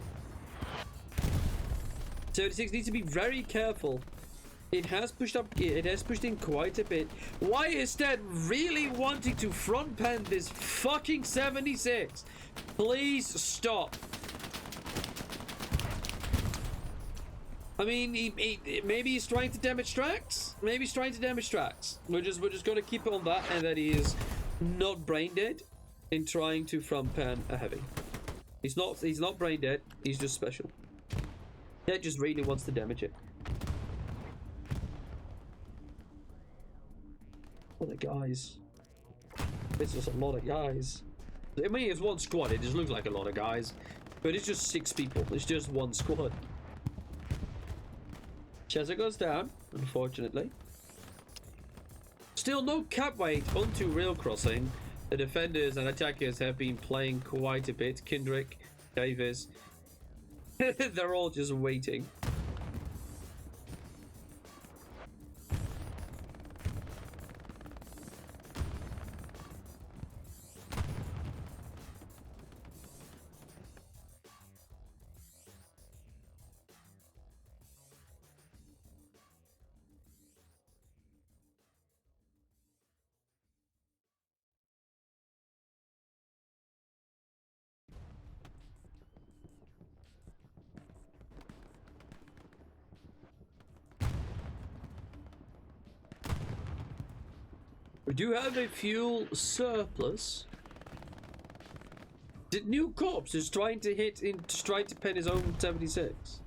36 needs to be very careful. It has pushed up. It has pushed in quite a bit. Why is Ted really wanting to front pen this fucking 76? Please stop. I mean, maybe he's trying to damage tracks. Maybe he's trying to damage tracks. We're just gonna keep it on that, and that he is not brain dead in trying to front pen a heavy. He's not brain dead. He's just special. Ted just really wants to damage it. A lot of guys. It's just a lot of guys. I mean, it's one squad. It just looks like a lot of guys, but it's just 6 people. It's just one squad. Chesa goes down, unfortunately. Still no cap weight onto rail crossing. The defenders and attackers have been playing quite a bit. Kendrick, Davis. They're all just waiting. We do have a fuel surplus. The new corpse is trying to trying to pen his own 76.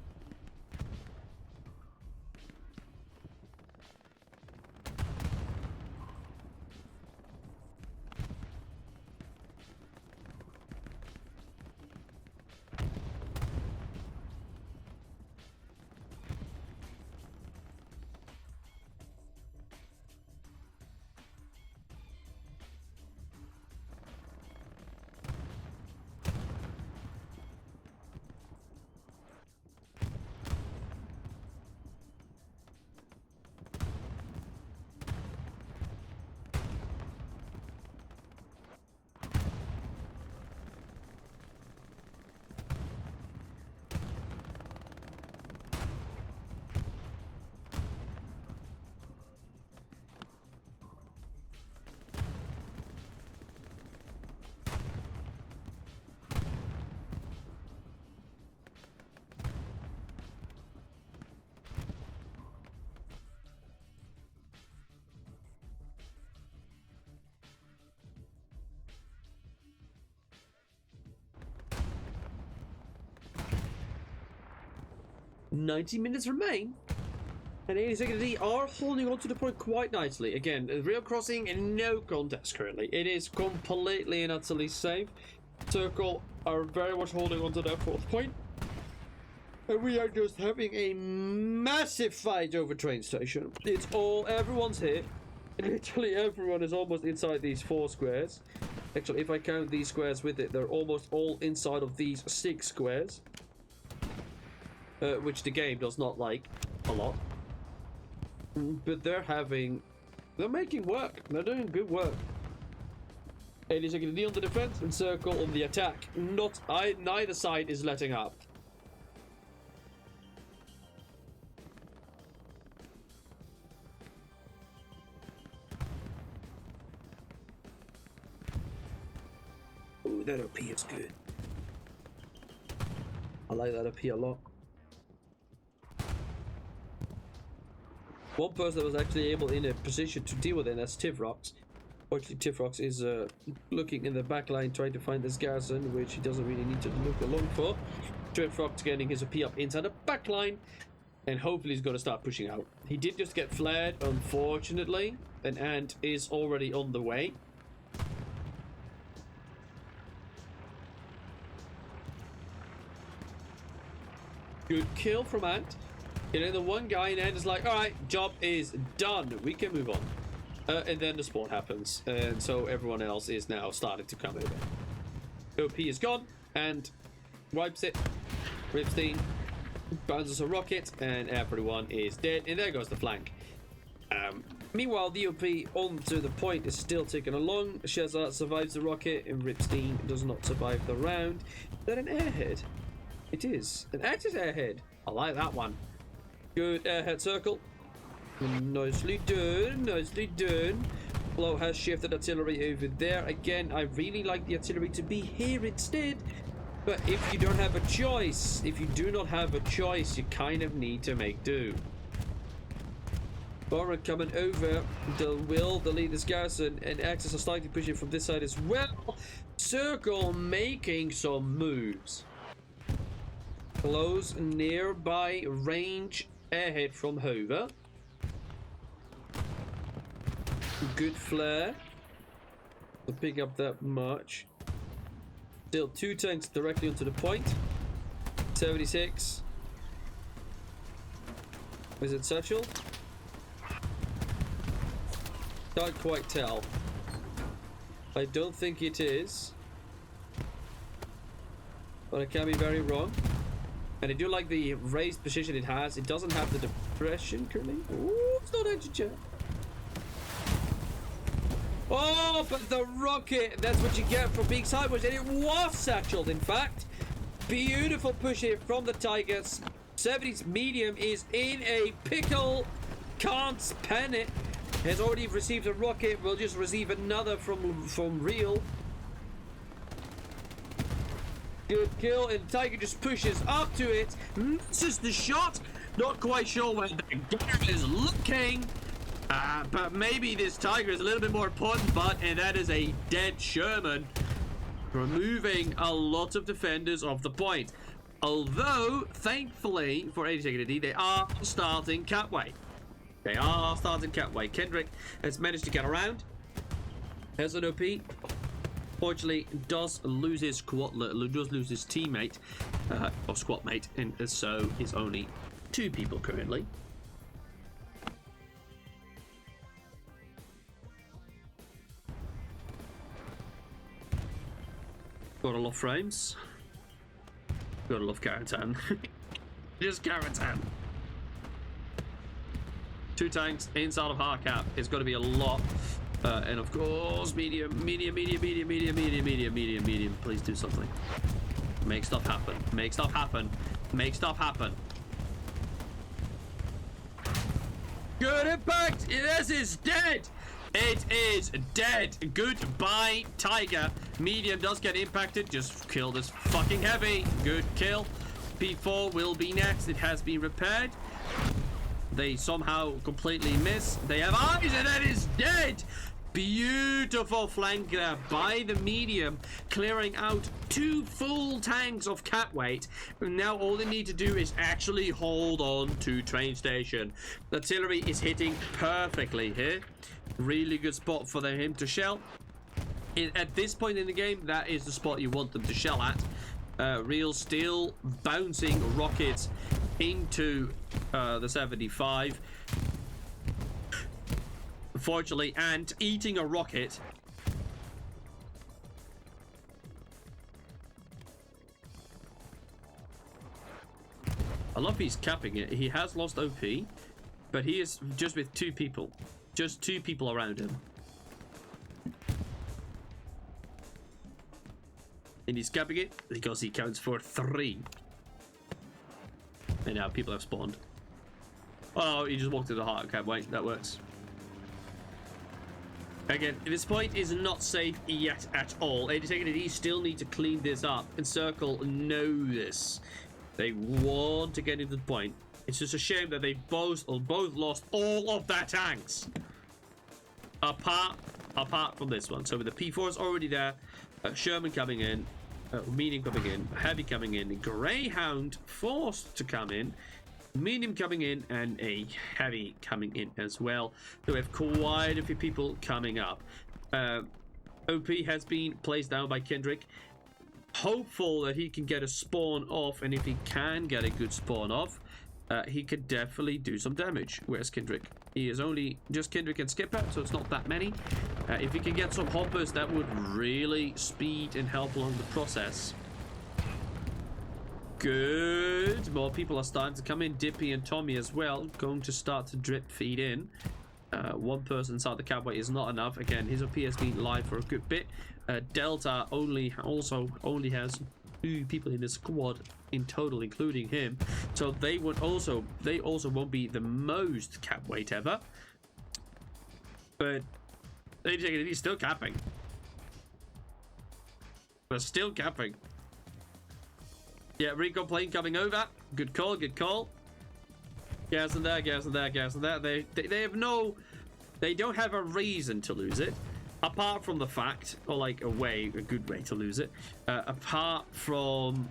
"90 minutes remain, and 82nd D are holding on to the point quite nicely. Again, Real Crossing and no contest currently. It is completely and utterly safe. Circle are very much holding on to that 4th point. And we are just having a massive fight over train station. It's all, everyone's here. Literally everyone is almost inside these 4 squares. Actually, if I count these squares with it, they're almost all inside of these 6 squares. Which the game does not like a lot. But they're making work. They're doing good work. 82nd D on the defense and Circle on the attack. Neither side is letting up. Ooh, that OP is good. I like that OP a lot. One person that was actually able in a position to deal with it, that's Tivrox. Fortunately, Tifrox is looking in the back line, trying to find this garrison, which he doesn't really need to look along for. Tifrox getting his OP up inside the back line, and hopefully he's going to start pushing out. He did just get flared, unfortunately. An ant is already on the way. Good kill from Ant. Killing the one guy, and Ant is like, alright, job is done. We can move on. And then the spawn happens. And so everyone else is now starting to come over. OP is gone, and wipes it. Ripstein bounces a rocket, and everyone is dead. And there goes the flank. Meanwhile, the OP onto the point is still ticking along. Shezza survives the rocket, and Ripstein does not survive the round. Is that an airhead? It is. An active airhead. I like that one. Good airhead circle. Nicely done. Nicely done. Flo has shifted artillery over there. Again, I really like the artillery to be here instead. But if you don't have a choice, if you do not have a choice, you kind of need to make do. Boran coming over. Will delete this garrison, and Axis are starting to push it from this side as well. Circle making some moves. Close nearby range airhead from Hover. Good flare to pick up that much. Still 2 tanks directly onto the point. 76. Is it Satchel? Can't quite tell. I don't think it is, but I can be very wrong. And I do like the raised position it has. It doesn't have the depression currently. Ooh, it's not edge. Oh, but the rocket! That's what you get for being sideways. And it was satcheled, in fact. Beautiful push here from the Tigers. 70's medium is in a pickle. Can't span it. Has already received a rocket. Will just receive another from Real. Good kill, and Tiger just pushes up to it. Misses the shot. Not quite sure where the guy is looking. But maybe this Tiger is a little bit more important, and that is a dead Sherman. Removing a lot of defenders off the point. Although, thankfully, for 82nd AD, they are starting Catway. They are starting Catway. Kendrick has managed to get around. Has an OP. Fortunately, does lose his teammate, or squad mate, and so is only 2 people currently. Gotta love frames. Gotta love Carentan. Just Carentan. 2 tanks inside of hard cap is going to be a lot. And of course, medium. Please do something. Make stuff happen. Make stuff happen. Make stuff happen. Good impact. This is dead. It is dead. Goodbye, Tiger. Medium does get impacted. Just kill this fucking heavy. Good kill. P4 will be next. It has been repaired. They somehow completely miss. They have eyes, and that is dead. Beautiful flank grab by the medium, clearing out 2 full tanks of cat weight. And now all they need to do is actually hold on to train station. The artillery is hitting perfectly here. Really good spot for him to shell. At this point in the game, that is the spot you want them to shell at. Real still bouncing rockets into the 75. Unfortunately, and eating a rocket. I love he's capping it. He has lost OP, but he is just with 2 people. Just 2 people around him. And he's capping it because he counts for 3. And now people have spawned. Oh, he just walked through the heart. Okay, wait, that works. Again, this point is not safe yet at all. 82nd AD still need to clean this up. And Circle know this. They want to get into the point. It's just a shame that they both lost all of their tanks. Apart apart from this one. So with the P4 is already there, Sherman coming in, medium coming in, heavy coming in, Greyhound forced to come in, medium coming in, and a heavy coming in as well. So we have quite a few people coming up. OP has been placed down by Kendrick. Hopeful that he can get a spawn off, and if he can get a good spawn off, he could definitely do some damage. Where's Kendrick? He is only just Kendrick and Skipper, so it's not that many. If he can get some hoppers, that would really speed and help along the process. Good. More people are starting to come in. Dippy and Tommy as well, going to start to drip feed in. One person inside the cowboy is not enough. Again, his OP has been live for a good bit. Delta only has 2 people in the squad in total, including him. So they also won't be the most cap weight ever. But he's still capping. We're still capping. Yeah, recon plane coming over. Good call, good call. Gas in there, gas in there, gas in there. They have no... They don't have a reason to lose it. Apart from the fact, or like a good way to lose it. Apart from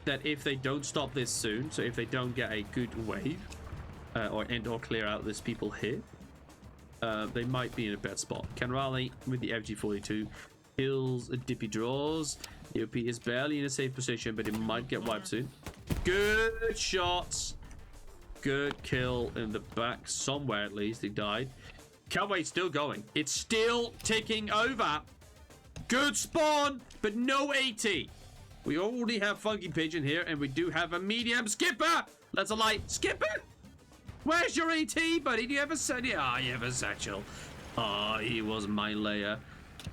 that if they don't stop this soon, so if they don't get a good wave, or clear out these people here, they might be in a bad spot. Can rally with the FG42. Kills, Dippy draws. The OP is barely in a safe position, but it might get wiped soon. Good shots. Good kill in the back somewhere, at least. He died. Cowboy's still going. It's still ticking over. Good spawn, but no AT. We already have Funky Pigeon here, and we do have a medium. Skipper! That's a light. Skipper! Where's your AT, buddy? Do you have a satchel? Ah, you have a satchel. Ah, he was my layer.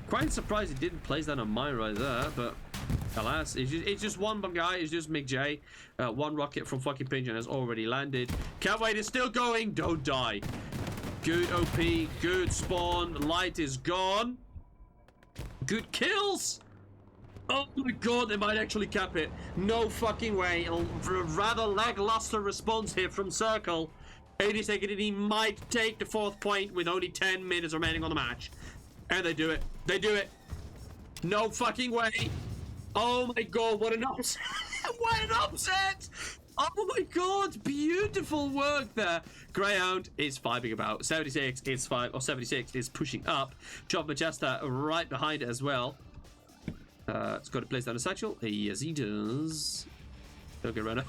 Quite surprised he didn't place that on mine right there, but alas, it's just one guy. It's just Mick J. One rocket from Funky Pigeon has already landed. Cowboy is still going. Don't die. Good OP, good spawn. Light is gone. Good kills. Oh my god, they might actually cap it. No fucking way. A rather lackluster response here from Circle. 80-second, and he might take the 4th point with only 10 minutes remaining on the match. And they do it. They do it. No fucking way. Oh my god, what an upset. What an upset. Oh my god, beautiful work there. Greyhound is vibing about. 76 is 76 is pushing up. Chop Majesta right behind it as well. It's got to place down a satchel. Yes, he does. Don't get run up.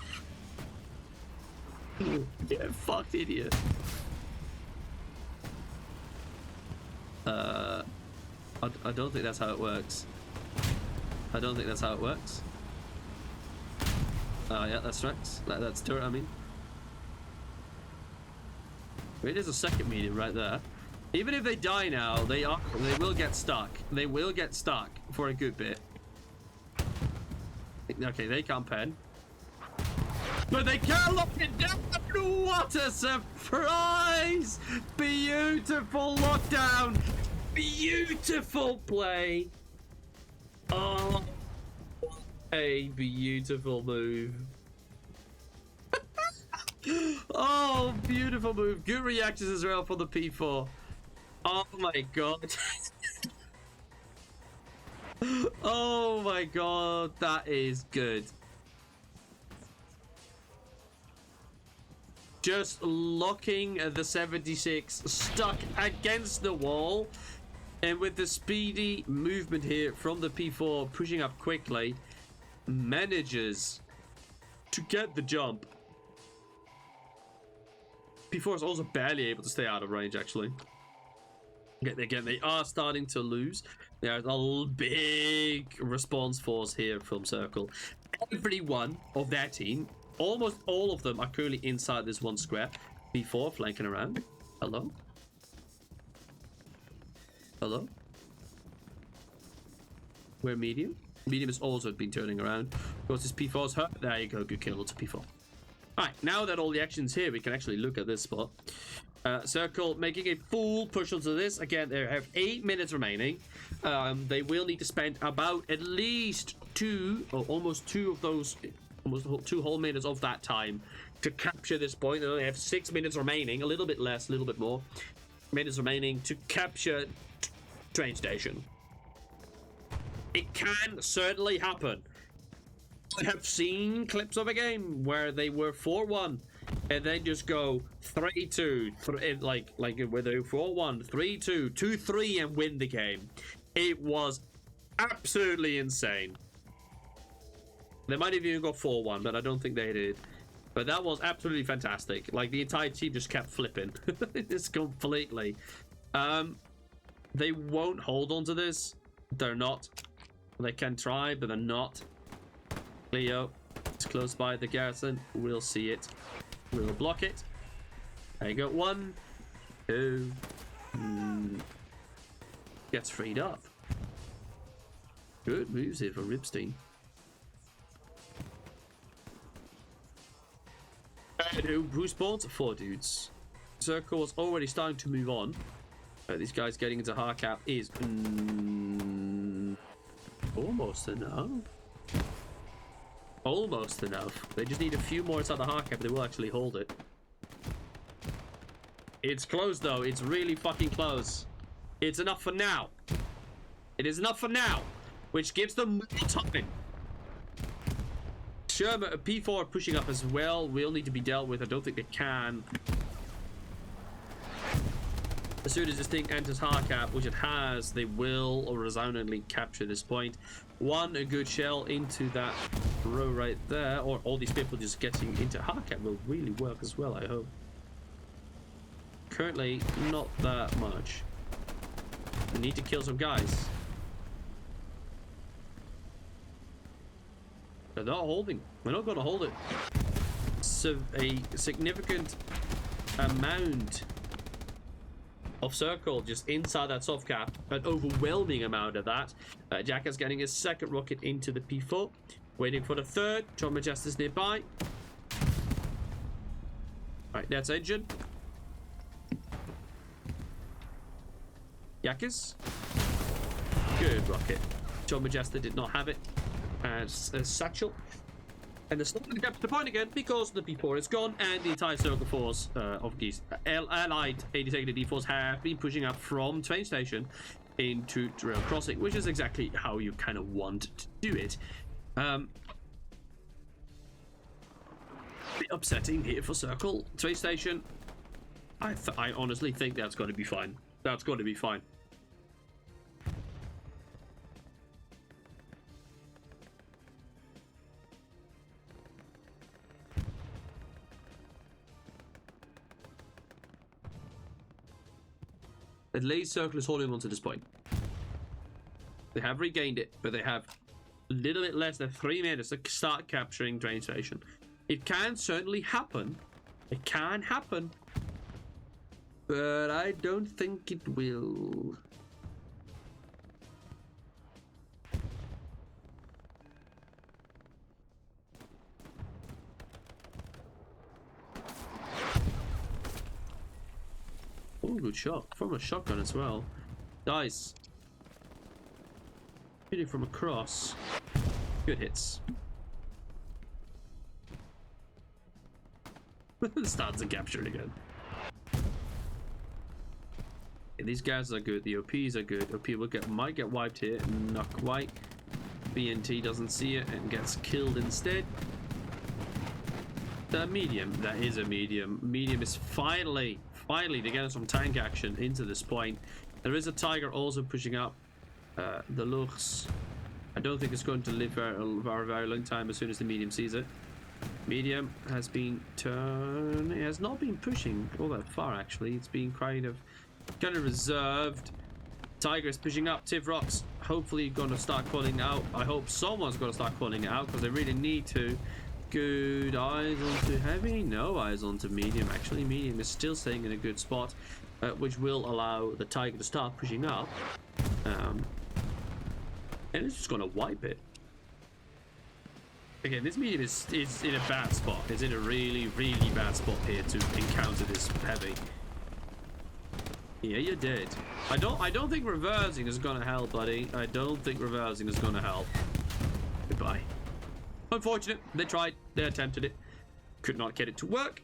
Yeah, fucked idiot. I don't think that's how it works. I don't think that's how it works. Oh yeah, that's tracks. That's turret, I mean. It is a second medium right there. Even if they die now, they will get stuck. They will get stuck for a good bit. Okay, they can't pen. But they can lock it down! What a surprise! Beautiful lockdown! Beautiful play! Oh, a beautiful move. Oh, beautiful move. Good reactions as well for the P4. Oh my god. Oh my god, that is good. Just locking the 76 stuck against the wall, and with the speedy movement here from the P4 pushing up quickly, manages to get the jump. P4 is also barely able to stay out of range, actually. Again, they are starting to lose. There's a big response force here from Circle. Everyone of their team, almost all of them, are currently inside this one square. P4 flanking around. Hello? Hello? We're medium. Medium has also been turning around. Of course, this P4's hurt. There you go. Good kill. It's a P4. Alright, now that all the action's here, we can actually look at this spot. Circle making a full push onto this. Again, they have 8 minutes remaining. They will need to spend about at least 2 or almost 2 of those, almost 2 whole minutes of that time to capture this point. They only have 6 minutes remaining, a little bit less, a little bit more minutes remaining to capture train station. It can certainly happen. I have seen clips of a game where they were 4-1 and then just go 3-2, like where they 4-1, 3-2, 2-3 and win the game. It was absolutely insane. They might have even got 4-1, but I don't think they did. But that was absolutely fantastic. Like, the entire team just kept flipping. Just completely. They won't hold on to this. They're not. They can try, but they're not. Leo is close by the garrison. We'll see it. We'll block it. There you go. 1, 2. Gets freed up. Good moves here for Ripstein. Who spawns? 4 dudes. Circle was already starting to move on. These guys getting into hard cap is almost enough. Almost enough. They just need a few more inside the hard cap. They will actually hold it. It's close though. It's really fucking close. It's enough for now. It is enough for now, which gives them more time. Sherman, P4 pushing up as well will need to be dealt with. I don't think they can. As soon as this thing enters hard cap, which it has, they will resoundingly capture this point. A good shell into that row right there, or all these people just getting into hard cap will really work as well, I hope. Currently, not that much. We need to kill some guys. They're not holding. We're not going to hold it. So a significant amount of circle just inside that soft cap. An overwhelming amount of that. Jack is getting his second rocket into the P4. Waiting for the third. John Majestus nearby. Alright, that's engine. Yakis. Good rocket. John Majestus did not have it as a satchel. And they're still going to get to the point again because the P4 is gone and the entire circle force of Geese, allied 82nd D4s have been pushing up from train station into rail crossing, which is exactly how you kind of want to do it. Bit upsetting here for circle. Train station, I honestly think that's going to be fine. That's going to be fine. The Lays circle is holding on to this point. They have regained it, but they have a little bit less than 3 minutes to start capturing train station. It can certainly happen. It can happen. But I don't think it will. Oh, good shot. From a shotgun as well. Nice. Hitting from across. Good hits. Starts to capture it again. Yeah, these guys are good. The OPs are good. OP might get wiped here. Not quite. BNT doesn't see it and gets killed instead. The medium. That is a medium. Medium is finally to get some tank action into this point. There is a Tiger also pushing up. The Lux, I don't think it's going to live for a very long time as soon as the medium sees it. Medium has been turned. It has not been pushing all that far actually. It's been kind of reserved. Tiger is pushing up. Tivrox hopefully going to start calling out. I hope someone's going to start calling it out because they really need to. Good eyes onto heavy. No eyes onto medium. Actually, medium is still staying in a good spot, which will allow the Tiger to start pushing up. And it's just going to wipe it. Again, this medium is in a bad spot. It's in a really, really bad spot here to encounter this heavy. Yeah, you're dead. I don't think reversing is going to help, buddy. I don't think reversing is going to help. Goodbye. Unfortunate. They tried. They attempted it. Could not get it to work.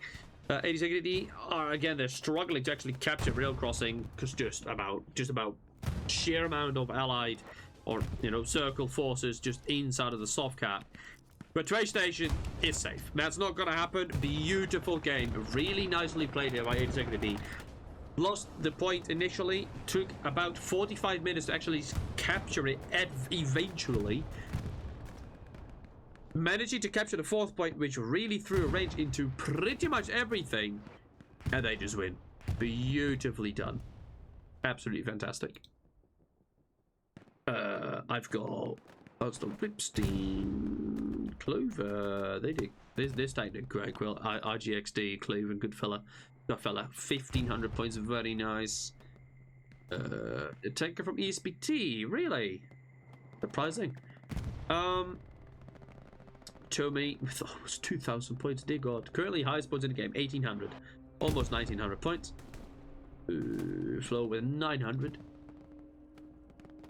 82nd are again. They're struggling to actually capture rail crossing because just about sheer amount of allied or, you know, circle forces just inside of the soft cap. But Trade Station is safe. That's not going to happen. Beautiful game. Really nicely played here by 82nd D. Lost the point initially. Took about 45 minutes to actually capture it eventually. Managing to capture the 4th point, which really threw a wrench into pretty much everything. And they just win. Beautifully done. Absolutely fantastic. I've got Postal Ripstein, Clover. They did this time did great. Well, RGXD, Clover, good fella. 1500 points, very nice. A tanker from ESPT, really surprising. Tommy with almost 2000 points. Dear God, currently highest points in the game, 1800, almost 1900 points. Flow with 900.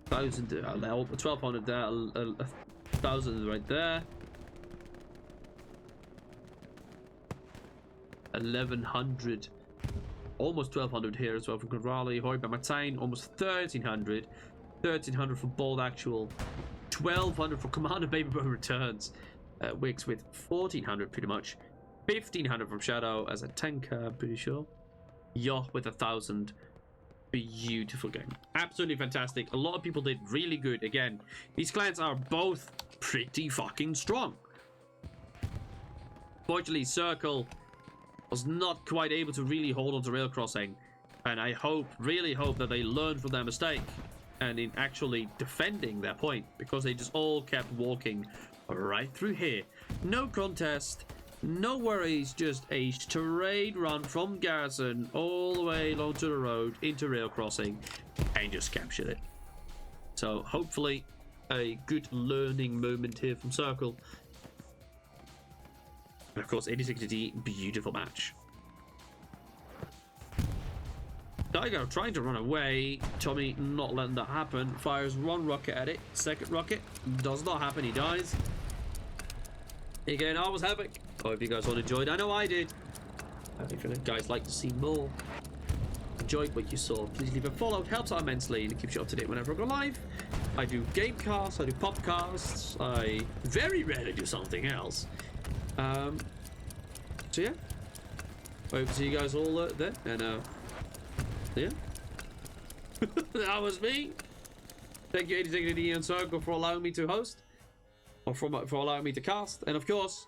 1000, 1200 there, 1000 right there. 1100, almost 1200 here as well from Raleigh. Hoy by Martine, almost 1300. 1300 for Bold Actual. 1200 for Commander Baby Boy Returns. Wix with 1400 pretty much. 1500 from Shadow as a tanker, I'm pretty sure. Yoh with 1000. Beautiful game. Absolutely fantastic. A lot of people did really good. Again, these clans are both pretty fucking strong. Fortunately, Circle was not quite able to really hold on to rail crossing. And I hope, really hope that they learned from their mistake and in actually defending their point, because they just all kept walking right through here. No contest. No worries, just a straight run from Garrison all the way along to the road into rail crossing and just captured it. So hopefully a good learning moment here from Circle. And of course 86D, beautiful match. Daigo trying to run away. Tommy not letting that happen. Fires one rocket at it. Second rocket does not happen. He dies. Again, I was Havoc. I hope you guys all enjoyed. I know I did. If you guys like to see more, enjoyed what you saw, please leave a follow. It helps out immensely and it keeps you up to date whenever I go live. I do gamecasts, I do podcasts, I very rarely do something else. So yeah, hope to see you guys all there. And yeah, that was me. Thank you 82nd and Circle for allowing me to host, or for allowing me to cast, and of course.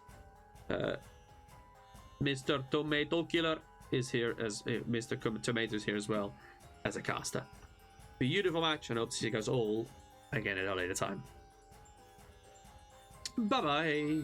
Mr. Tomato Killer is here as Mr. Tomatoes here as well as a caster. Beautiful match, and I hope to see you guys all again at a later time. Bye bye.